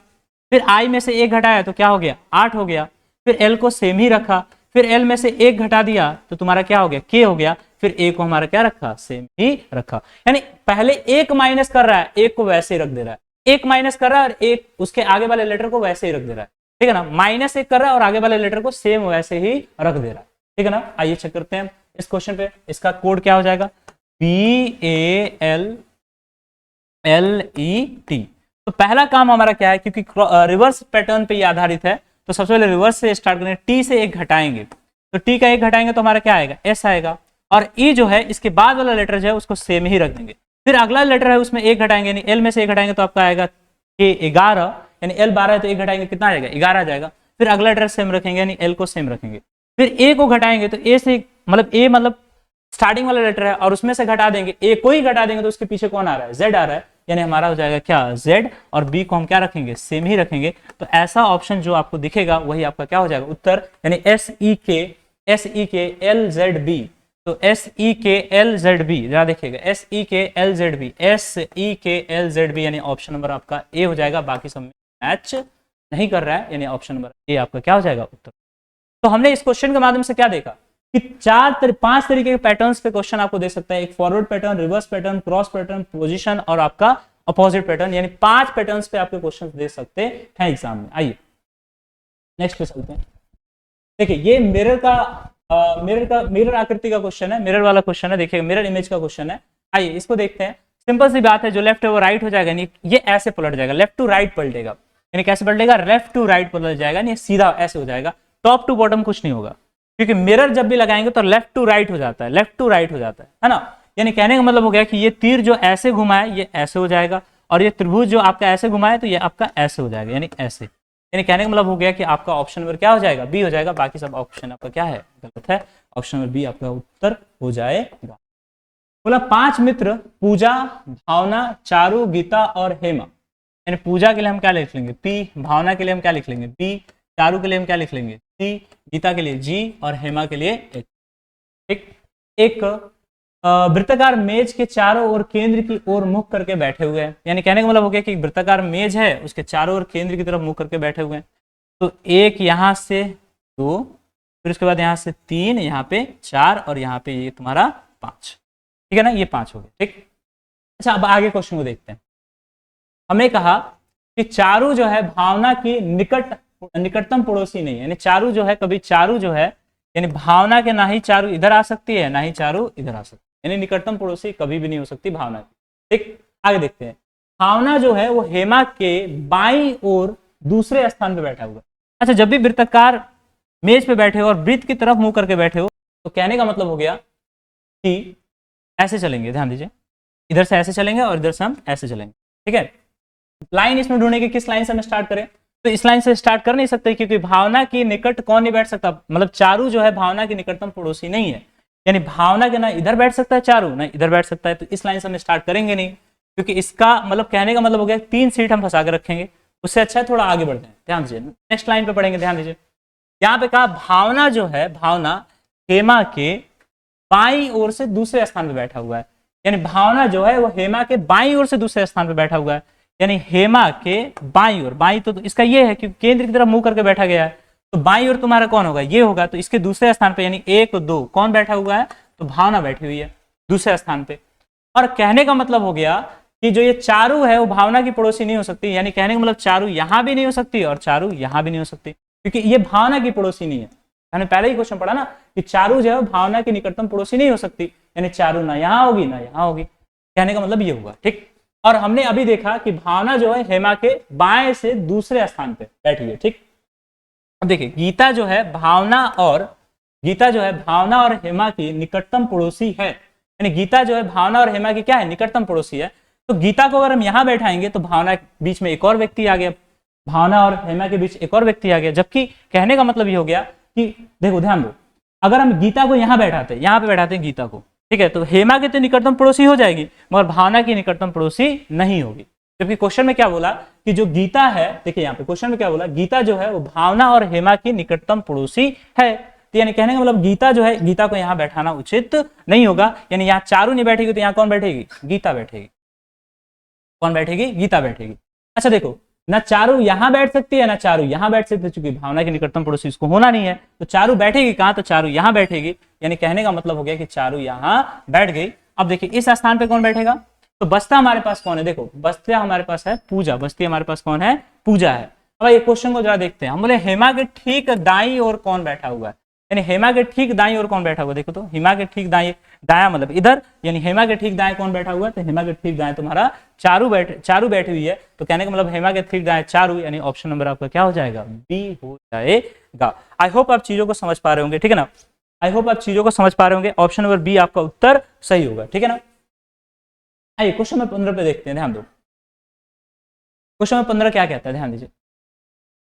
फिर I में से एक घटाया तो क्या हो गया, 8 हो गया। फिर L को सेम ही रखा, फिर L में से एक घटा दिया तो तुम्हारा क्या हो गया, K हो गया। फिर A को हमारा क्या रखा, सेम ही रखा। यानी पहले एक माइनस कर रहा है, एक को वैसे ही रख दे रहा है, एक माइनस कर रहा है और एक उसके आगे वाले लेटर को वैसे ही रख दे रहा है, ठीक है ना। -1 कर रहा है और आगे वाले लेटर को सेम वैसे ही रख दे रहा है, ठीक है ना। आइए चेक करते हैं इस क्वेश्चन पे। इसका कोड क्या हो जाएगा, BALLET। तो पहला काम हमारा क्या है, क्योंकि रिवर्स पैटर्न पे ये आधारित है, तो सबसे पहले रिवर्स से स्टार्ट करेंगे। T से एक घटाएंगे तो T का एक घटाएंगे तो हमारा क्या आएगा, S आएगा। और E जो है इसके बाद वाला लेटर जो है उसको सेम ही रख देंगे। फिर अगला लेटर है उसमें एक घटाएंगे, यानी L में से एक घटाएंगे तो आपका आएगा K11, यानी L 12 है तो एक घटाएंगे कितना आ जाएगा, 11 आ जाएगा। फिर अगला लेटर सेम रखेंगे, यानी L को सेम रखेंगे। फिर A को घटाएंगे तो A से मतलब A मतलब स्टार्टिंग वाला लेटर है और उसमें से घटा देंगे, A को ही घटा देंगे तो उसके पीछे कौन आ रहा है, Z आ रहा है, यानी हमारा हो जाएगा क्या, Z। और B को हम क्या रखेंगे, सेम ही रखेंगे। तो ऐसा ऑप्शन जो आपको दिखेगा वही आपका क्या हो जाएगा, उत्तर। यानी SEKLZB, तो SEKLZB जरा देखिएगा, SEKLZB यानी ऑप्शन नंबर आपका ए हो जाएगा। बाकी सब में मैच नहीं कर रहा है, यानी ऑप्शन नंबर ए आपका क्या हो जाएगा, उत्तर। तो हमने इस क्वेश्चन के माध्यम से क्या देखा कि 5 तरीके के पैटर्न्स पे क्वेश्चन आपको दे सकता है। एक forward pattern, reverse pattern, cross pattern, position और आपका अपोजिट पैटर्न, यानी 5 पैटर्न्स पे आपके क्वेश्चन दे सकते हैं एग्जाम में। आइए नेक्स्ट पे चलते हैं। देखिए ये मिरर आकृति का क्वेश्चन है, मिरर वाला क्वेश्चन है, देखिए मिरर इमेज का क्वेश्चन है। आइए इसको देखते हैं। सिंपल सी बात है, जो लेफ्ट है वो राइट हो जाएगा, नहीं ये ऐसे पलट जाएगा, लेफ्ट टू राइट पलटेगा। यानी कैसे पलटेगा, लेफ्ट टू राइट पलट जाएगा, नहीं सीधा ऐसे हो जाएगा, टॉप टू बॉटम कुछ नहीं होगा। क्योंकि मिरर जब भी लगाएंगे तो लेफ्ट टू राइट हो जाता है, लेफ्ट टू राइट हो जाता है ना। यानी कहने का मतलब हो गया कि ये तीर जो ऐसे घुमा है ये ऐसे हो जाएगा, और ये त्रिभुज जो आपका ऐसे घुमा है तो ये आपका ऐसे हो जाएगा, यानी ऐसे। यानी कहने का मतलब हो गया कि आपका ऑप्शन नंबर क्या हो जाएगा, बी हो जाएगा। बाकी सब ऑप्शन आपका क्या है, गलत है। ऑप्शन नंबर बी आपका उत्तर हो जाएगा। बोला 5 मित्र पूजा, भावना, चारू, गीता और हेमा। यानी पूजा के लिए हम क्या लिख लेंगे, पी। भावना के लिए हम क्या लिख लेंगे, बी। चारू के लिए हम क्या लिख लेंगे, सी। गीता के लिए जी और हेमा के लिए एक वृत्ताकार मेज के चारों ओर केंद्र की ओर मुख करके बैठे हुए हैं। यानी कहने का मतलब हो गया कि वृत्ताकार मेज है, उसके चारों ओर केंद्र की तरफ मुख करके बैठे हुए हैं। तो एक यहाँ से 2, फिर उसके बाद यहाँ से 3, यहाँ पे 4 और यहाँ पे ये तुम्हारा 5, ठीक है ना, ये 5 हो गए, ठीक। अच्छा अब आगे क्वेश्चन को देखते हैं। हमने कहा कि चारू जो है भावना की निकटतम पड़ोसी नहीं है। यानी चारू जो है, कभी चारू जो है यानी भावना के ना ही चारू इधर आ सकती है ना ही चारू इधर आ सकती है, यानी निकटतम पड़ोसी कभी भी नहीं हो सकती भावना की, ठीक। आगे देखते हैं। भावना जो है वो हेमा के बाईं ओर दूसरे स्थान पे बैठा हुआ है। अच्छा जब भी वृत्ताकार मेज पे बैठे हो और वृत्त की तरफ मुंह करके बैठे हो तो कहने का मतलब हो गया कि ऐसे चलेंगे, ध्यान दीजिए, इधर से ऐसे चलेंगे और इधर से हम ऐसे चलेंगे, ठीक है। लाइन इसमें ढूंढने की, किस लाइन से हम स्टार्ट करें, तो इस लाइन से स्टार्ट कर नहीं सकते, क्योंकि भावना की निकट कौन नहीं बैठ सकता, मतलब चारू जो है भावना की निकटतम पड़ोसी नहीं है। यानी भावना के ना इधर बैठ सकता है चारू, ना इधर बैठ सकता है, तो इस लाइन से हम स्टार्ट करेंगे नहीं, क्योंकि इसका मतलब कहने का मतलब हो गया 3 सीट हम फंसा कर रखेंगे। उससे अच्छा है थोड़ा आगे बढ़ते हैं। ध्यान दीजिए, नेक्स्ट लाइन पे पढ़ेंगे, ध्यान दीजिए। यहाँ पे कहा भावना जो है, भावना हेमा के बाईं ओर से दूसरे स्थान पे बैठा हुआ है। यानी भावना जो है वो हेमा के बाईं ओर से दूसरे स्थान पे बैठा हुआ है। यानी हेमा के बाईं ओर, बाईं तो इसका ये है कि केंद्र की तरफ मुंह करके बैठा गया है, तो बाईं ओर तुम्हारा कौन होगा, ये होगा। तो इसके दूसरे स्थान पे यानी 1 2 कौन बैठा हुआ है, तो भावना बैठी हुई है दूसरे स्थान पे। और कहने का मतलब हो गया कि जो ये चारू है वो भावना की पड़ोसी नहीं हो सकती। यानी कहने का मतलब चारू यहां भी नहीं हो सकती और चारू यहां भी नहीं हो सकती, क्योंकि ये भावना की पड़ोसी नहीं है। हमने पहले ही क्वेश्चन पढ़ा ना कि चारू जो है भावना की निकटतम पड़ोसी नहीं हो सकती, यानी चारू ना यहां होगी ना यहां होगी। कहने का मतलब ये हुआ, ठीक। और हमने अभी देखा कि भावना जो है हेमा के बाएं से दूसरे स्थान पे बैठी है, ठीक। अब देखिए गीता जो है भावना और हेमा की निकटतम पड़ोसी है। यानी गीता जो है भावना और हेमा की क्या है, निकटतम पड़ोसी है। तो गीता को अगर हम यहां बैठाएंगे तो भावना के बीच में एक और व्यक्ति आ गया, भावना और हेमा के बीच एक और व्यक्ति आ गया। जबकि कहने का मतलब ये हो गया कि देखो ध्यान दो, अगर हम गीता को यहाँ बैठाते, यहाँ पे बैठाते हैं गीता को, ठीक है, तो हेमा की तो निकटतम पड़ोसी हो जाएगी मगर भावना की निकटतम पड़ोसी नहीं होगी। जबकि क्वेश्चन में क्या बोला कि जो गीता है, देखिए यहाँ पे क्वेश्चन में क्या बोला, गीता जो है वो भावना और हेमा की निकटतम पड़ोसी है। तो यानी कहने का मतलब गीता जो है, गीता को यहाँ बैठाना उचित नहीं होगा। यानी यहाँ चारू नहीं बैठेगी तो यहाँ कौन बैठेगी, गीता बैठेगी। कौन बैठेगी, गीता बैठेगी। अच्छा देखो, ना चारू यहां बैठ सकती है ना चारू यहां बैठ सकती है, चूंकि भावना की निकटतम पड़ोसी इसको होना नहीं है। तो चारू बैठेगी कहां, तो चारू यहां बैठेगी। यानी कहने का मतलब हो गया कि चारू यहां बैठ गई। अब देखिए इस स्थान पे कौन बैठेगा, तो बस्ता हमारे पास कौन है, देखो बस्ता हमारे पास है पूजा, बस्ती हमारे पास कौन है, पूजा है। अब ये क्वेश्चन को जरा देखते हैं। हम बोले हेमा के ठीक दाईं ओर कौन बैठा हुआ है, यानी हेमा के ठीक दाईं ओर कौन बैठा हुआ है, देखो तो हेमा के ठीक दाएं, दाया मतलब इधर, यानी हेमा के ठीक दाएं कौन बैठा हुआ है, तो हेमा के ठीक दाएं तुम्हारा चारू बैठी हुई है। तो कहने का मतलब हेमा के ठीक दाएं चारू, यानी ऑप्शन नंबर आपका क्या हो जाएगा, बी हो जाएगा। आई होप आप चीजों को समझ पा रहे होंगे, ठीक है ना, आई होप आप चीजों को समझ पा रहे होंगे। ऑप्शन नंबर बी आपका उत्तर सही होगा, ठीक है ना। आइए क्वेश्चन नंबर 15 पे देखते हैं, ध्यान दो। क्वेश्चन नंबर 15 क्या कहता है, ध्यान दीजिए।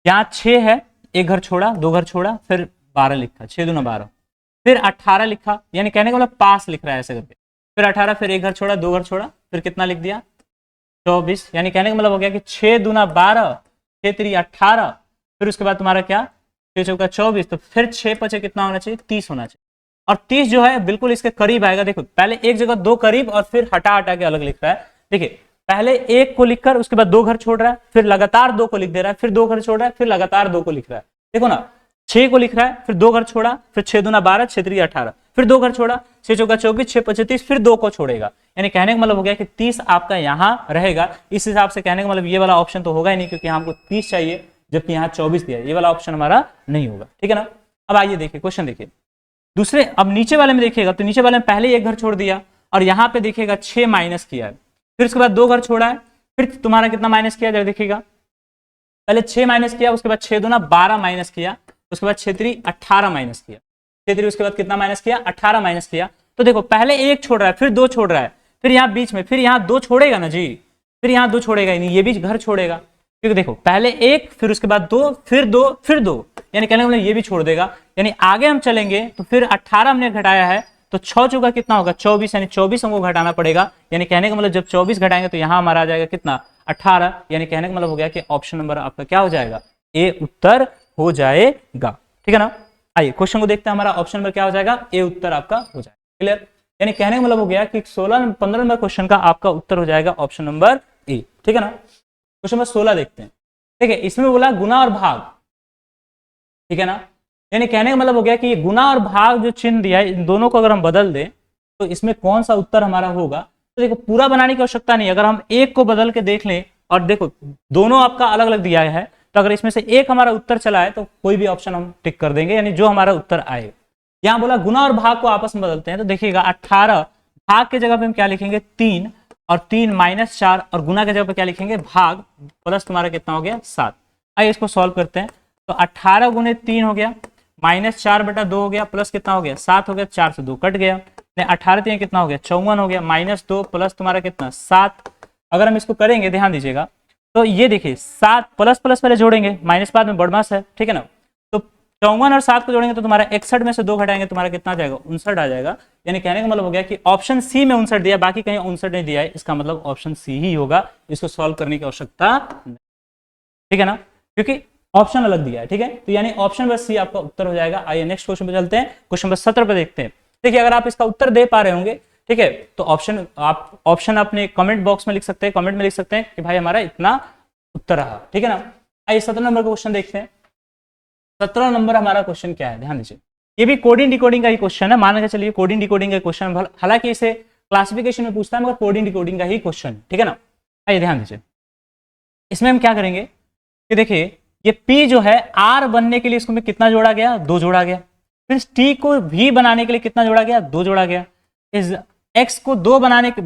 यहाँ 6 है, एक घर छोड़ा, 2 घर छोड़ा, फिर 12 लिखा, 6 दूना 12, फिर 18 लिखा, यानी कहने का मतलब पास लिख रहा है ऐसे करके। फिर 18, फिर एक घर छोड़ा, 2 घर छोड़ा, फिर कितना लिख दिया 24, यानी कहने का मतलब हो गया कि 6 दूना 12, 6 3 18, फिर उसके बाद तुम्हारा क्या 6 चौका 24, तो फिर 6 5 कितना होना चाहिए, 30 होना चाहिए। और 30 जो है बिल्कुल इसके करीब आएगा। देखो पहले एक जगह 2 करीब और फिर हटा हटा के अलग लिख रहा है। देखिए पहले 1 को लिखकर उसके बाद 2 घर छोड़ रहा है, फिर लगातार 2 को लिख दे रहा है, फिर 2 घर छोड़ रहा है, फिर लगातार 2 को लिख रहा है। देखो ना 6 को लिख रहा है, फिर 2 घर छोड़ा, फिर 6 दूना 12, 6 3 18, फिर 2 घर छोड़ा, 6 चौका 24, 6 5 30, फिर 2 को छोड़ेगा। यानी कहने का मतलब हो गया कि 30 आपका यहाँ रहेगा। इस हिसाब से कहने का मतलब ये वाला ऑप्शन तो होगा ही नहीं, क्योंकि हमको 30 चाहिए जबकि यहाँ 24 दिया है, ये वाला ऑप्शन हमारा नहीं होगा, ठीक है ना। अब आइए देखिए क्वेश्चन देखिए दूसरे। अब नीचे वाले में देखिएगा तो नीचे वाले में पहले 1 घर छोड़ दिया और यहाँ पे देखिएगा 6 माइनस किया है, फिर उसके बाद 2 घर छोड़ा है, फिर तुम्हारा कितना माइनस किया जरा देखिएगा। पहले 6 माइनस किया, उसके बाद 6 दूना 12 माइनस किया, उसके बाद 6 3 18 माइनस किया, 6 3 उसके बाद कितना माइनस किया 18 माइनस किया। तो देखो पहले 1 छोड़ रहा है, फिर 2 छोड़ रहा है, फिर यहाँ बीच में, फिर यहाँ 2 छोड़ेगा ना जी, फिर यहाँ 2 छोड़ेगा ही नहीं, ये भी घर छोड़ेगा। क्योंकि देखो पहले 1, फिर उसके बाद 2, फिर 2, फिर 2, यानी कहने का मतलब ये भी छोड़ देगा। यानी आगे हम चलेंगे तो फिर 18 हमने घटाया है तो 6 चौका कितना होगा 24, यानी 24 हमको घटाना पड़ेगा। यानी कहने का मतलब जब 24 घटाएंगे तो यहाँ हमारा आ जाएगा कितना 18। यानी कहने का मतलब हो गया कि ऑप्शन नंबर आपका क्या हो जाएगा, ए उत्तर हो जाएगा, ठीक है ना। आइए क्वेश्चन को देखते हैं, हमारा ऑप्शन नंबर क्या हो जाएगा, ए उत्तर आपका हो जाएगा। क्लियर, यानी कहने का मतलब हो गया कि 15 नंबर क्वेश्चन का आपका उत्तर हो जाएगा ऑप्शन नंबर ए, ठीक है ना। क्वेश्चन नंबर 16 देखते हैं। देखिए इसमें बोला गुना और भाग, ठीक है ना। यानी कहने का मतलब हो गया कि ये गुना और भाग जो चिन्ह दिया है इन दोनों को अगर हम बदल दें तो इसमें कौन सा उत्तर हमारा होगा। तो देखो पूरा बनाने की आवश्यकता नहीं, अगर हम एक को बदल के देख लें और देखो दोनों आपका अलग अलग दिया है, तो अगर इसमें से एक हमारा उत्तर चला है तो कोई भी ऑप्शन हम टिक कर देंगे, यानी जो हमारा उत्तर आएगा। यहाँ बोला गुना और भाग को आपस में बदलते हैं, तो देखिएगा 18 भाग के जगह पे हम क्या लिखेंगे 3, और 3 माइनस 4, और गुना के जगह पे क्या लिखेंगे भाग, प्लस तुम्हारा कितना हो गया 7। आइए इसको सॉल्व करते हैं। तो 18 गुने 3 हो गया, माइनस 4 बटा 2 हो गया, प्लस कितना हो गया 7 हो गया, 4 से 2 कट गया, 18 3 कितना हो गया 54 हो गया, माइनस 2 प्लस तुम्हारा कितना 7। अगर हम इसको करेंगे ध्यान दीजिएगा तो ये देखिए 7 प्लस प्लस पहले जोड़ेंगे, माइनस बाद में बड़मास है, ठीक है ना। तो 54 और 7 को जोड़ेंगे तो तुम्हारा 61 में से 2 घटाएंगे तुम्हारा कितना आ जाएगा 59 आ जाएगा। यानी कहने का मतलब हो गया कि ऑप्शन सी में 59 दिया, बाकी कहीं 59 नहीं दिया है, इसका मतलब ऑप्शन सी ही होगा, इसको सॉल्व करने की आवश्यकता नहीं, ठीक है ना। क्योंकि ऑप्शन अलग दिया है, ठीक है। तो यानी ऑप्शन नंबर सी आपका उत्तर हो जाएगा। आइए नेक्स्ट क्वेश्चन पे चलते हैं, क्वेश्चन नंबर 17 पे देखते हैं। देखिए अगर आप इसका उत्तर दे पा रहे होंगे, ठीक है, तो ऑप्शन अपने कमेंट बॉक्स में लिख सकते हैं, कमेंट में लिख सकते हैं कि भाई हमारा इतना उत्तर रहा, ठीक है ना। आइए 17 नंबर का क्वेश्चन देखते हैं। 17 नंबर हमारा क्वेश्चन क्या है, ध्यान दीजिए। ये भी कोडिंग डिकोडिंग का ही क्वेश्चन है, मान के चलिए कोडिंग डिकोडिंग का क्वेश्चन, हालांकि इसे क्लासिफिकेशन में पूछता है मगर कोडिंग डिकोडिंग का ही क्वेश्चन, ठीक है ना। आइए ध्यान दीजिए, इसमें हम क्या करेंगे कि देखिए ये P जो है R बनने के लिए इसको में कितना जोड़ा गया, 2 जोड़ा गया। फिर T को V बनाने के लिए कितना जोड़ा गया, 2 जोड़ा गया। इस X को Z बनाने के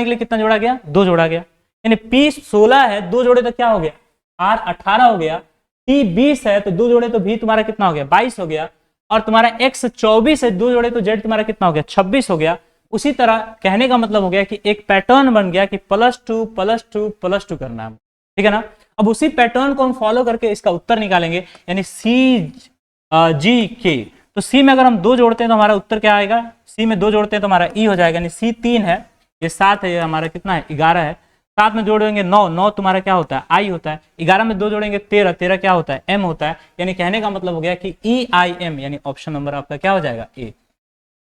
लिए कितना जोड़ा गया, 2 जोड़ा गया। यानी P 16 है, 2 जोड़े तो क्या हो गया, R 18 हो गया। T 20 है तो 2 जोड़े तो V तुम्हारा कितना हो गया, 22 हो गया। और तुम्हारा X 24 है, 2 जोड़े तो Z तुम्हारा कितना हो गया, 26 हो गया। उसी तरह कहने का मतलब हो गया कि एक पैटर्न बन गया कि +2 +2 +2 करना है, ठीक है ना। अब उसी पैटर्न को हम फॉलो करके इसका उत्तर निकालेंगे, यानी CGK। तो C में अगर हम 2 जोड़ते हैं तो हमारा उत्तर क्या आएगा, C में 2 जोड़ते हैं तो हमारा E हो जाएगा, यानी C 3 है, ये 7 है, ये हमारा कितना है, 11 है। 7 में जोड़ेंगे 9, 9 तुम्हारा क्या होता है, I होता है। 11 में 2 जोड़ेंगे 13, 13 क्या होता है, M होता है। यानी कहने का मतलब हो गया कि EIM, यानी ऑप्शन नंबर आपका क्या हो जाएगा, A।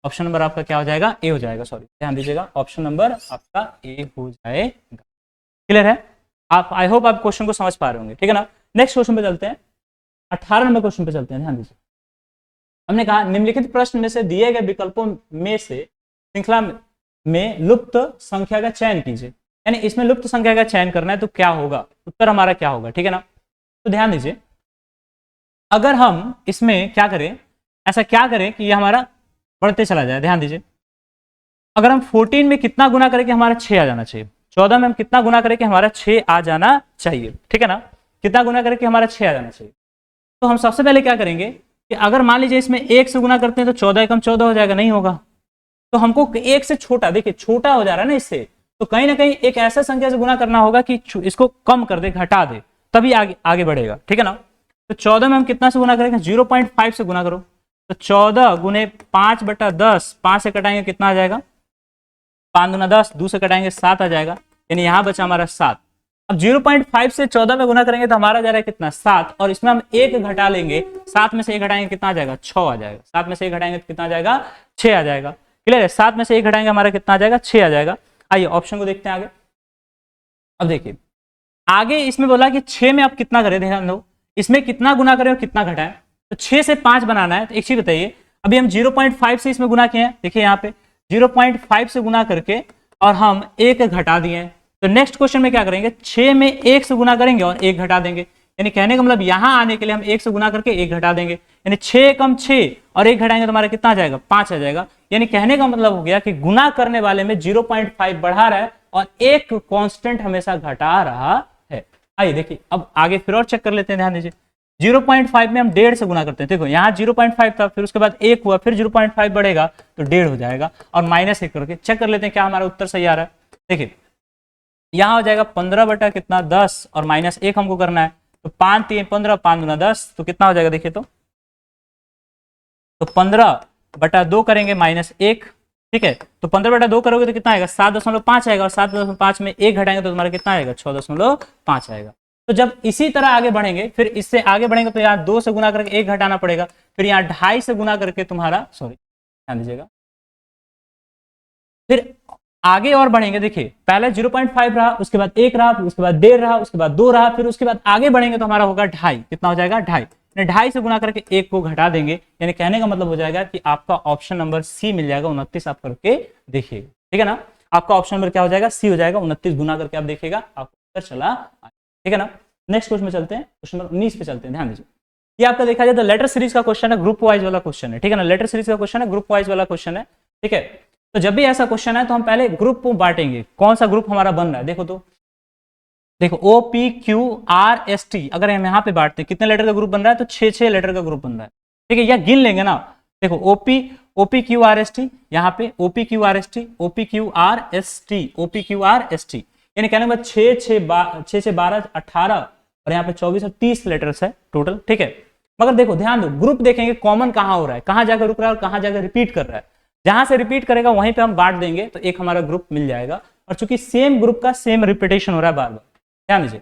ऑप्शन नंबर आपका क्या हो जाएगा, ए हो जाएगा, सॉरी ध्यान दीजिएगा, ऑप्शन नंबर आपका ए हो जाएगा। क्लियर है, आप आई होप आप क्वेश्चन को समझ पा रहे होंगे, ठीक है ना। नेक्स्ट क्वेश्चन पे चलते हैं, 18 नंबर क्वेश्चन पे चलते हैं। ध्यान दीजिए, हमने कहा निम्नलिखित प्रश्न में से दिए गए विकल्पों में से श्रृंखला में लुप्त संख्या का चयन कीजिए। यानी इसमें लुप्त संख्या का चयन करना है तो क्या होगा, उत्तर हमारा क्या होगा, ठीक है ना। तो ध्यान दीजिए, अगर हम इसमें क्या करें, ऐसा क्या करें कि ये हमारा बढ़ते चला जाए। ध्यान दीजिए, अगर हम 14 में कितना गुना करें कि हमारा 6 आ जाना चाहिए, 14 में हम कितना गुना करें कि हमारा 6 आ जाना चाहिए, ठीक है ना। कितना गुना करें कि हमारा 6 आ जाना चाहिए। तो हम सबसे पहले क्या करेंगे कि अगर मान लीजिए इसमें 1 से गुना करते हैं तो 14 एकम 14 हो जाएगा, नहीं होगा। तो हमको 1 से छोटा, देखिए छोटा हो जा रहा है ना इससे, तो कहीं ना कहीं एक ऐसा संख्या से गुना करना होगा कि इसको कम कर दे, घटा दे, तभी आगे बढ़ेगा, ठीक है ना। तो 14 में हम कितना से गुना करेंगे, 0.5 से गुना करो। तो 14 गुने 5/10, 5 से कटाएंगे कितना आ जाएगा, 5 दूना 10, 2 से कटाएंगे 7 आ जाएगा, यानी यहां बचा हमारा 7। अब 0.5 से 14 में गुना करेंगे तो हमारा जा रहा है कितना, 7, और इसमें हम 1 घटा लेंगे, 7 में से 1 घटाएंगे कितना आ जाएगा, 6 आ जाएगा। 7 में से 1 घटाएंगे तो कितना आ जाएगा, 6 आ जाएगा। क्लियर है, 7 में से 1 घटाएंगे हमारा कितना आ जाएगा, 6 आ जाएगा। आइए ऑप्शन को देखते हैं आगे। अब देखिए आगे इसमें बोला कि 6 में आप कितना करें, ध्यान दो, इसमें कितना गुना करें और कितना घटाएं। तो 6 से 5 बनाना है, तो एक चीज बताइए, अभी हम 0.5 से इसमें गुना किए हैं, देखिए यहाँ पे 0.5 से गुना करके और हम 1 घटा दिए हैं। तो नेक्स्ट क्वेश्चन में क्या करेंगे, 6 में 1 से गुना करेंगे और 1 घटा देंगे। यानी कहने का मतलब यहां आने के लिए हम 1 से गुना करके 1 घटा देंगे, यानी 6 कम 6 और 1 घटाएंगे तो हमारा कितना आ जाएगा, 5 आ जाएगा। यानी कहने का मतलब हो गया कि गुना करने वाले में 0.5 बढ़ा रहा है और एक कांस्टेंट हमेशा घटा रहा है। आइए देखिए अब आगे फिर और चेक कर लेते हैं। ध्यान दीजिए, 0.5 में हम 1.5 से गुना करते हैं, देखो यहाँ 0.5 था, फिर उसके बाद 1 हुआ, फिर 0.5 बढ़ेगा तो 1.5 हो जाएगा, और -1 करके चेक कर लेते हैं क्या हमारा उत्तर सही आ रहा है। देखिए यहाँ हो जाएगा 15 बटा कितना 10 और -1 हमको करना है, तो 5 3 15, 5 दूना 10, तो कितना हो जाएगा देखिए, तो 15 बटा 2 करेंगे -1, ठीक है। तो 15 बटा 2 करोगे तो कितना आएगा, 7.5 आएगा, और 7.5 में 1 घटाएंगे तो तुम्हारा कितना आएगा, 6.5 आएगा। तो जब इसी तरह आगे बढ़ेंगे, फिर इससे आगे बढ़ेंगे तो यहाँ 2 से गुना करके 1 घटाना पड़ेगा, फिर यहाँ 2.5 से गुना करके तुम्हारा, सॉरी ध्यान दीजिएगा, फिर आगे और बढ़ेंगे। देखिए पहले 0.5 रहा, उसके बाद 1 रहा, उसके बाद 1.5 रहा, उसके बाद 2 रहा, फिर उसके बाद आगे बढ़ेंगे तो हमारा होगा 2.5, कितना हो जाएगा 2.5, 2.5 से गुना करके 1 को घटा देंगे। यानी कहने का मतलब हो जाएगा कि आपका ऑप्शन नंबर सी मिल जाएगा, 29 आप करके देखिएगा, ठीक है ना। आपका ऑप्शन नंबर क्या हो जाएगा, सी हो जाएगा, 29 गुना करके आप देखिएगा, आपको चला, ठीक है ना। नेक्स्ट क्वेश्चन में चलते हैं, क्वेश्चन नंबर 19 पे चलते हैं। ध्यान दीजिए, ये आपका देखा जाए तो लेटर सीरीज का क्वेश्चन है, ग्रुप वाइज वाला क्वेश्चन है, ठीक है ना। लेटर सीरीज का क्वेश्चन है, ग्रुप वाइज वाला क्वेश्चन है, ठीक है। तो जब भी ऐसा क्वेश्चन है तो हम पहले ग्रुप को बांटेंगे, कौन सा ग्रुप हमारा बन रहा है। देखो OPQRST, अगर हम यहाँ पे बांटते हैं कितने लेटर का ग्रुप बन रहा है, तो 6 लेटर का ग्रुप बन रहा है, ठीक है। या गिन लेंगे ना, देखो OPQRST, यहाँ पे OPQRST, OPQRST, यानी कहने के बाद 6 12 18 और यहाँ पे 24 और 30 लेटर्स है टोटल, ठीक है। मगर देखो ध्यान दो, ग्रुप देखेंगे कॉमन कहाँ हो रहा है, कहाँ जाकर रुक रहा है और कहाँ जाकर रिपीट कर रहा है। जहां से रिपीट करेगा वहीं पे हम बांट देंगे तो एक हमारा ग्रुप मिल जाएगा, और चूंकि सेम ग्रुप का सेम रिपीटेशन हो रहा है बार बार, ध्यान दीजिए,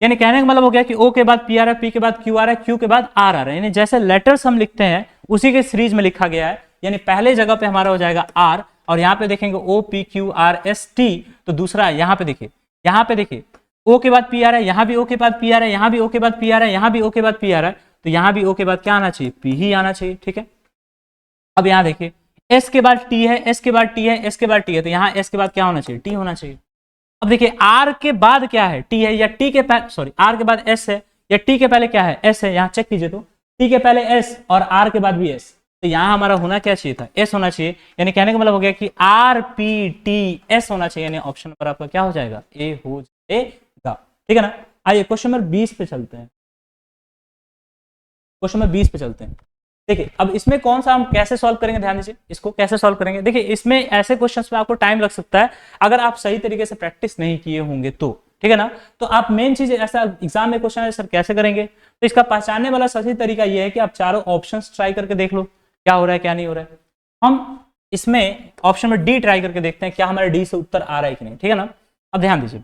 यानी कहने का मतलब हो गया कि ओ के बाद पी आ रहा है, पी के बाद क्यू आ रहा है, क्यू के बाद आर आ रहा है, यानी जैसे लेटर्स हम लिखते हैं उसी के सीरीज में लिखा गया है। यानी पहले जगह पे हमारा हो जाएगा आर, और यहाँ पे देखेंगे O P Q R S T, तो दूसरा यहाँ पे देखिए, यहाँ पे देखिए ओ के बाद पी आ रहा है, यहाँ भी ओ के बाद पी आ रहा है, यहाँ भी ओ के बाद पी आ रहा है, यहाँ भी ओ के बाद पी आ रहा है, तो यहाँ भी ओ के बाद क्या आना चाहिए, पी ही आना चाहिए। ठीक है, अब यहाँ देखिए एस के बाद टी है, एस के बाद टी है, एस के बाद टी है, तो यहाँ एस के बाद क्या होना चाहिए, टी होना चाहिए। अब देखिए आर के बाद क्या है, टी है, या टी के पहले, सॉरी आर के बाद एस है या टी के पहले क्या है, एस है, यहाँ चेक कीजिए तो टी के पहले एस और आर के बाद भी एस, तो यहाँ हमारा होना क्या चाहिए था, एस होना चाहिए। यानी कहने का मतलब हो गया कि आर पी टी एस होना चाहिए, यानी ऑप्शन नंबर आपका क्या हो जाएगा, ए हो जाएगा। ठीक है ना। आइए क्वेश्चन नंबर 20 पे चलते हैं, क्वेश्चन नंबर 20 पे चलते हैं। देखिए अब इसमें कौन सा हम कैसे सॉल्व करेंगे, ध्यान दीजिए इसको कैसे सॉल्व करेंगे। देखिए इसमें ऐसे क्वेश्चंस में आपको टाइम लग सकता है अगर आप सही तरीके से प्रैक्टिस नहीं किए होंगे तो, ठीक है ना। तो आप मेन चीज ऐसा एग्जाम में क्वेश्चन है सर कैसे करेंगे, तो इसका पहचानने वाला सही तरीका यह है कि आप चारों ऑप्शंस ट्राई करके देख लो क्या हो रहा है क्या नहीं हो रहा है। हम इसमें ऑप्शन में डी ट्राई करके देखते हैं क्या हमारे डी से उत्तर आ रहा है कि नहीं, ठीक है ना। अब ध्यान दीजिए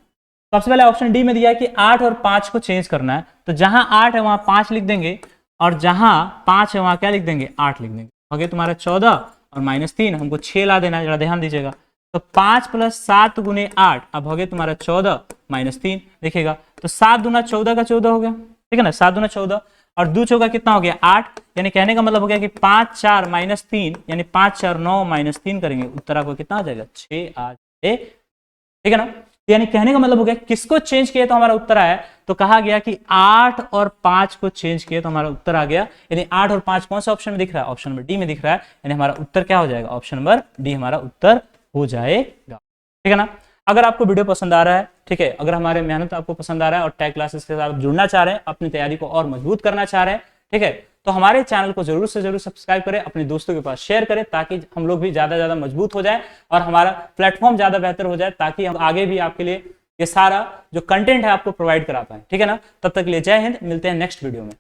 सबसे पहले ऑप्शन डी में दिया है कि 8 और 5 को चेंज करना है, तो जहां 8 है वहां 5 लिख देंगे और जहां 5 है वहां क्या लिख देंगे, 8 लिख देंगे। हो तुम्हारा 14 और -3, हमको 6 ला देना है, जरा ध्यान दीजिएगा। तो 5 + 7 × 8, अब हो गया तुम्हारा 14 -3, देखिएगा तो 7 दूना 14 का 14 हो गया, ठीक है ना, 7 दूना 14 और 2 चौका कितना हो गया 8, यानी कहने का मतलब हो गया कि 5 4 -3, यानी 5 4 9 -3 करेंगे, उत्तर आपको कितना आ जाएगा 6 आ जाए, ठीक है ना। यानी कहने का मतलब हो गया किसको चेंज किया तो हमारा उत्तर आया, तो कहा गया कि 8 और 5 को चेंज किया तो हमारा उत्तर आ गया। यानी 8 और 5 कौन सा ऑप्शन में दिख रहा है, ऑप्शन नंबर डी में दिख रहा है, यानी हमारा उत्तर क्या हो जाएगा, ऑप्शन नंबर डी हमारा उत्तर हो जाएगा, ठीक है ना। अगर आपको वीडियो पसंद आ रहा है, ठीक है, अगर हमारे मेहनत आपको पसंद आ रहा है और टैग क्लासेस के साथ जुड़ना चाह रहे हैं, अपनी तैयारी को और मजबूत करना चाह रहे हैं, ठीक है, तो हमारे चैनल को जरूर से जरूर सब्सक्राइब करें, अपने दोस्तों के पास शेयर करें ताकि हम लोग भी ज्यादा मजबूत हो जाए और हमारा प्लेटफॉर्म ज्यादा बेहतर हो जाए, ताकि हम आगे भी आपके लिए ये सारा जो कंटेंट है आपको प्रोवाइड करा पाए, ठीक है ना। तब तक के लिए जय हिंद, मिलते हैं नेक्स्ट वीडियो में।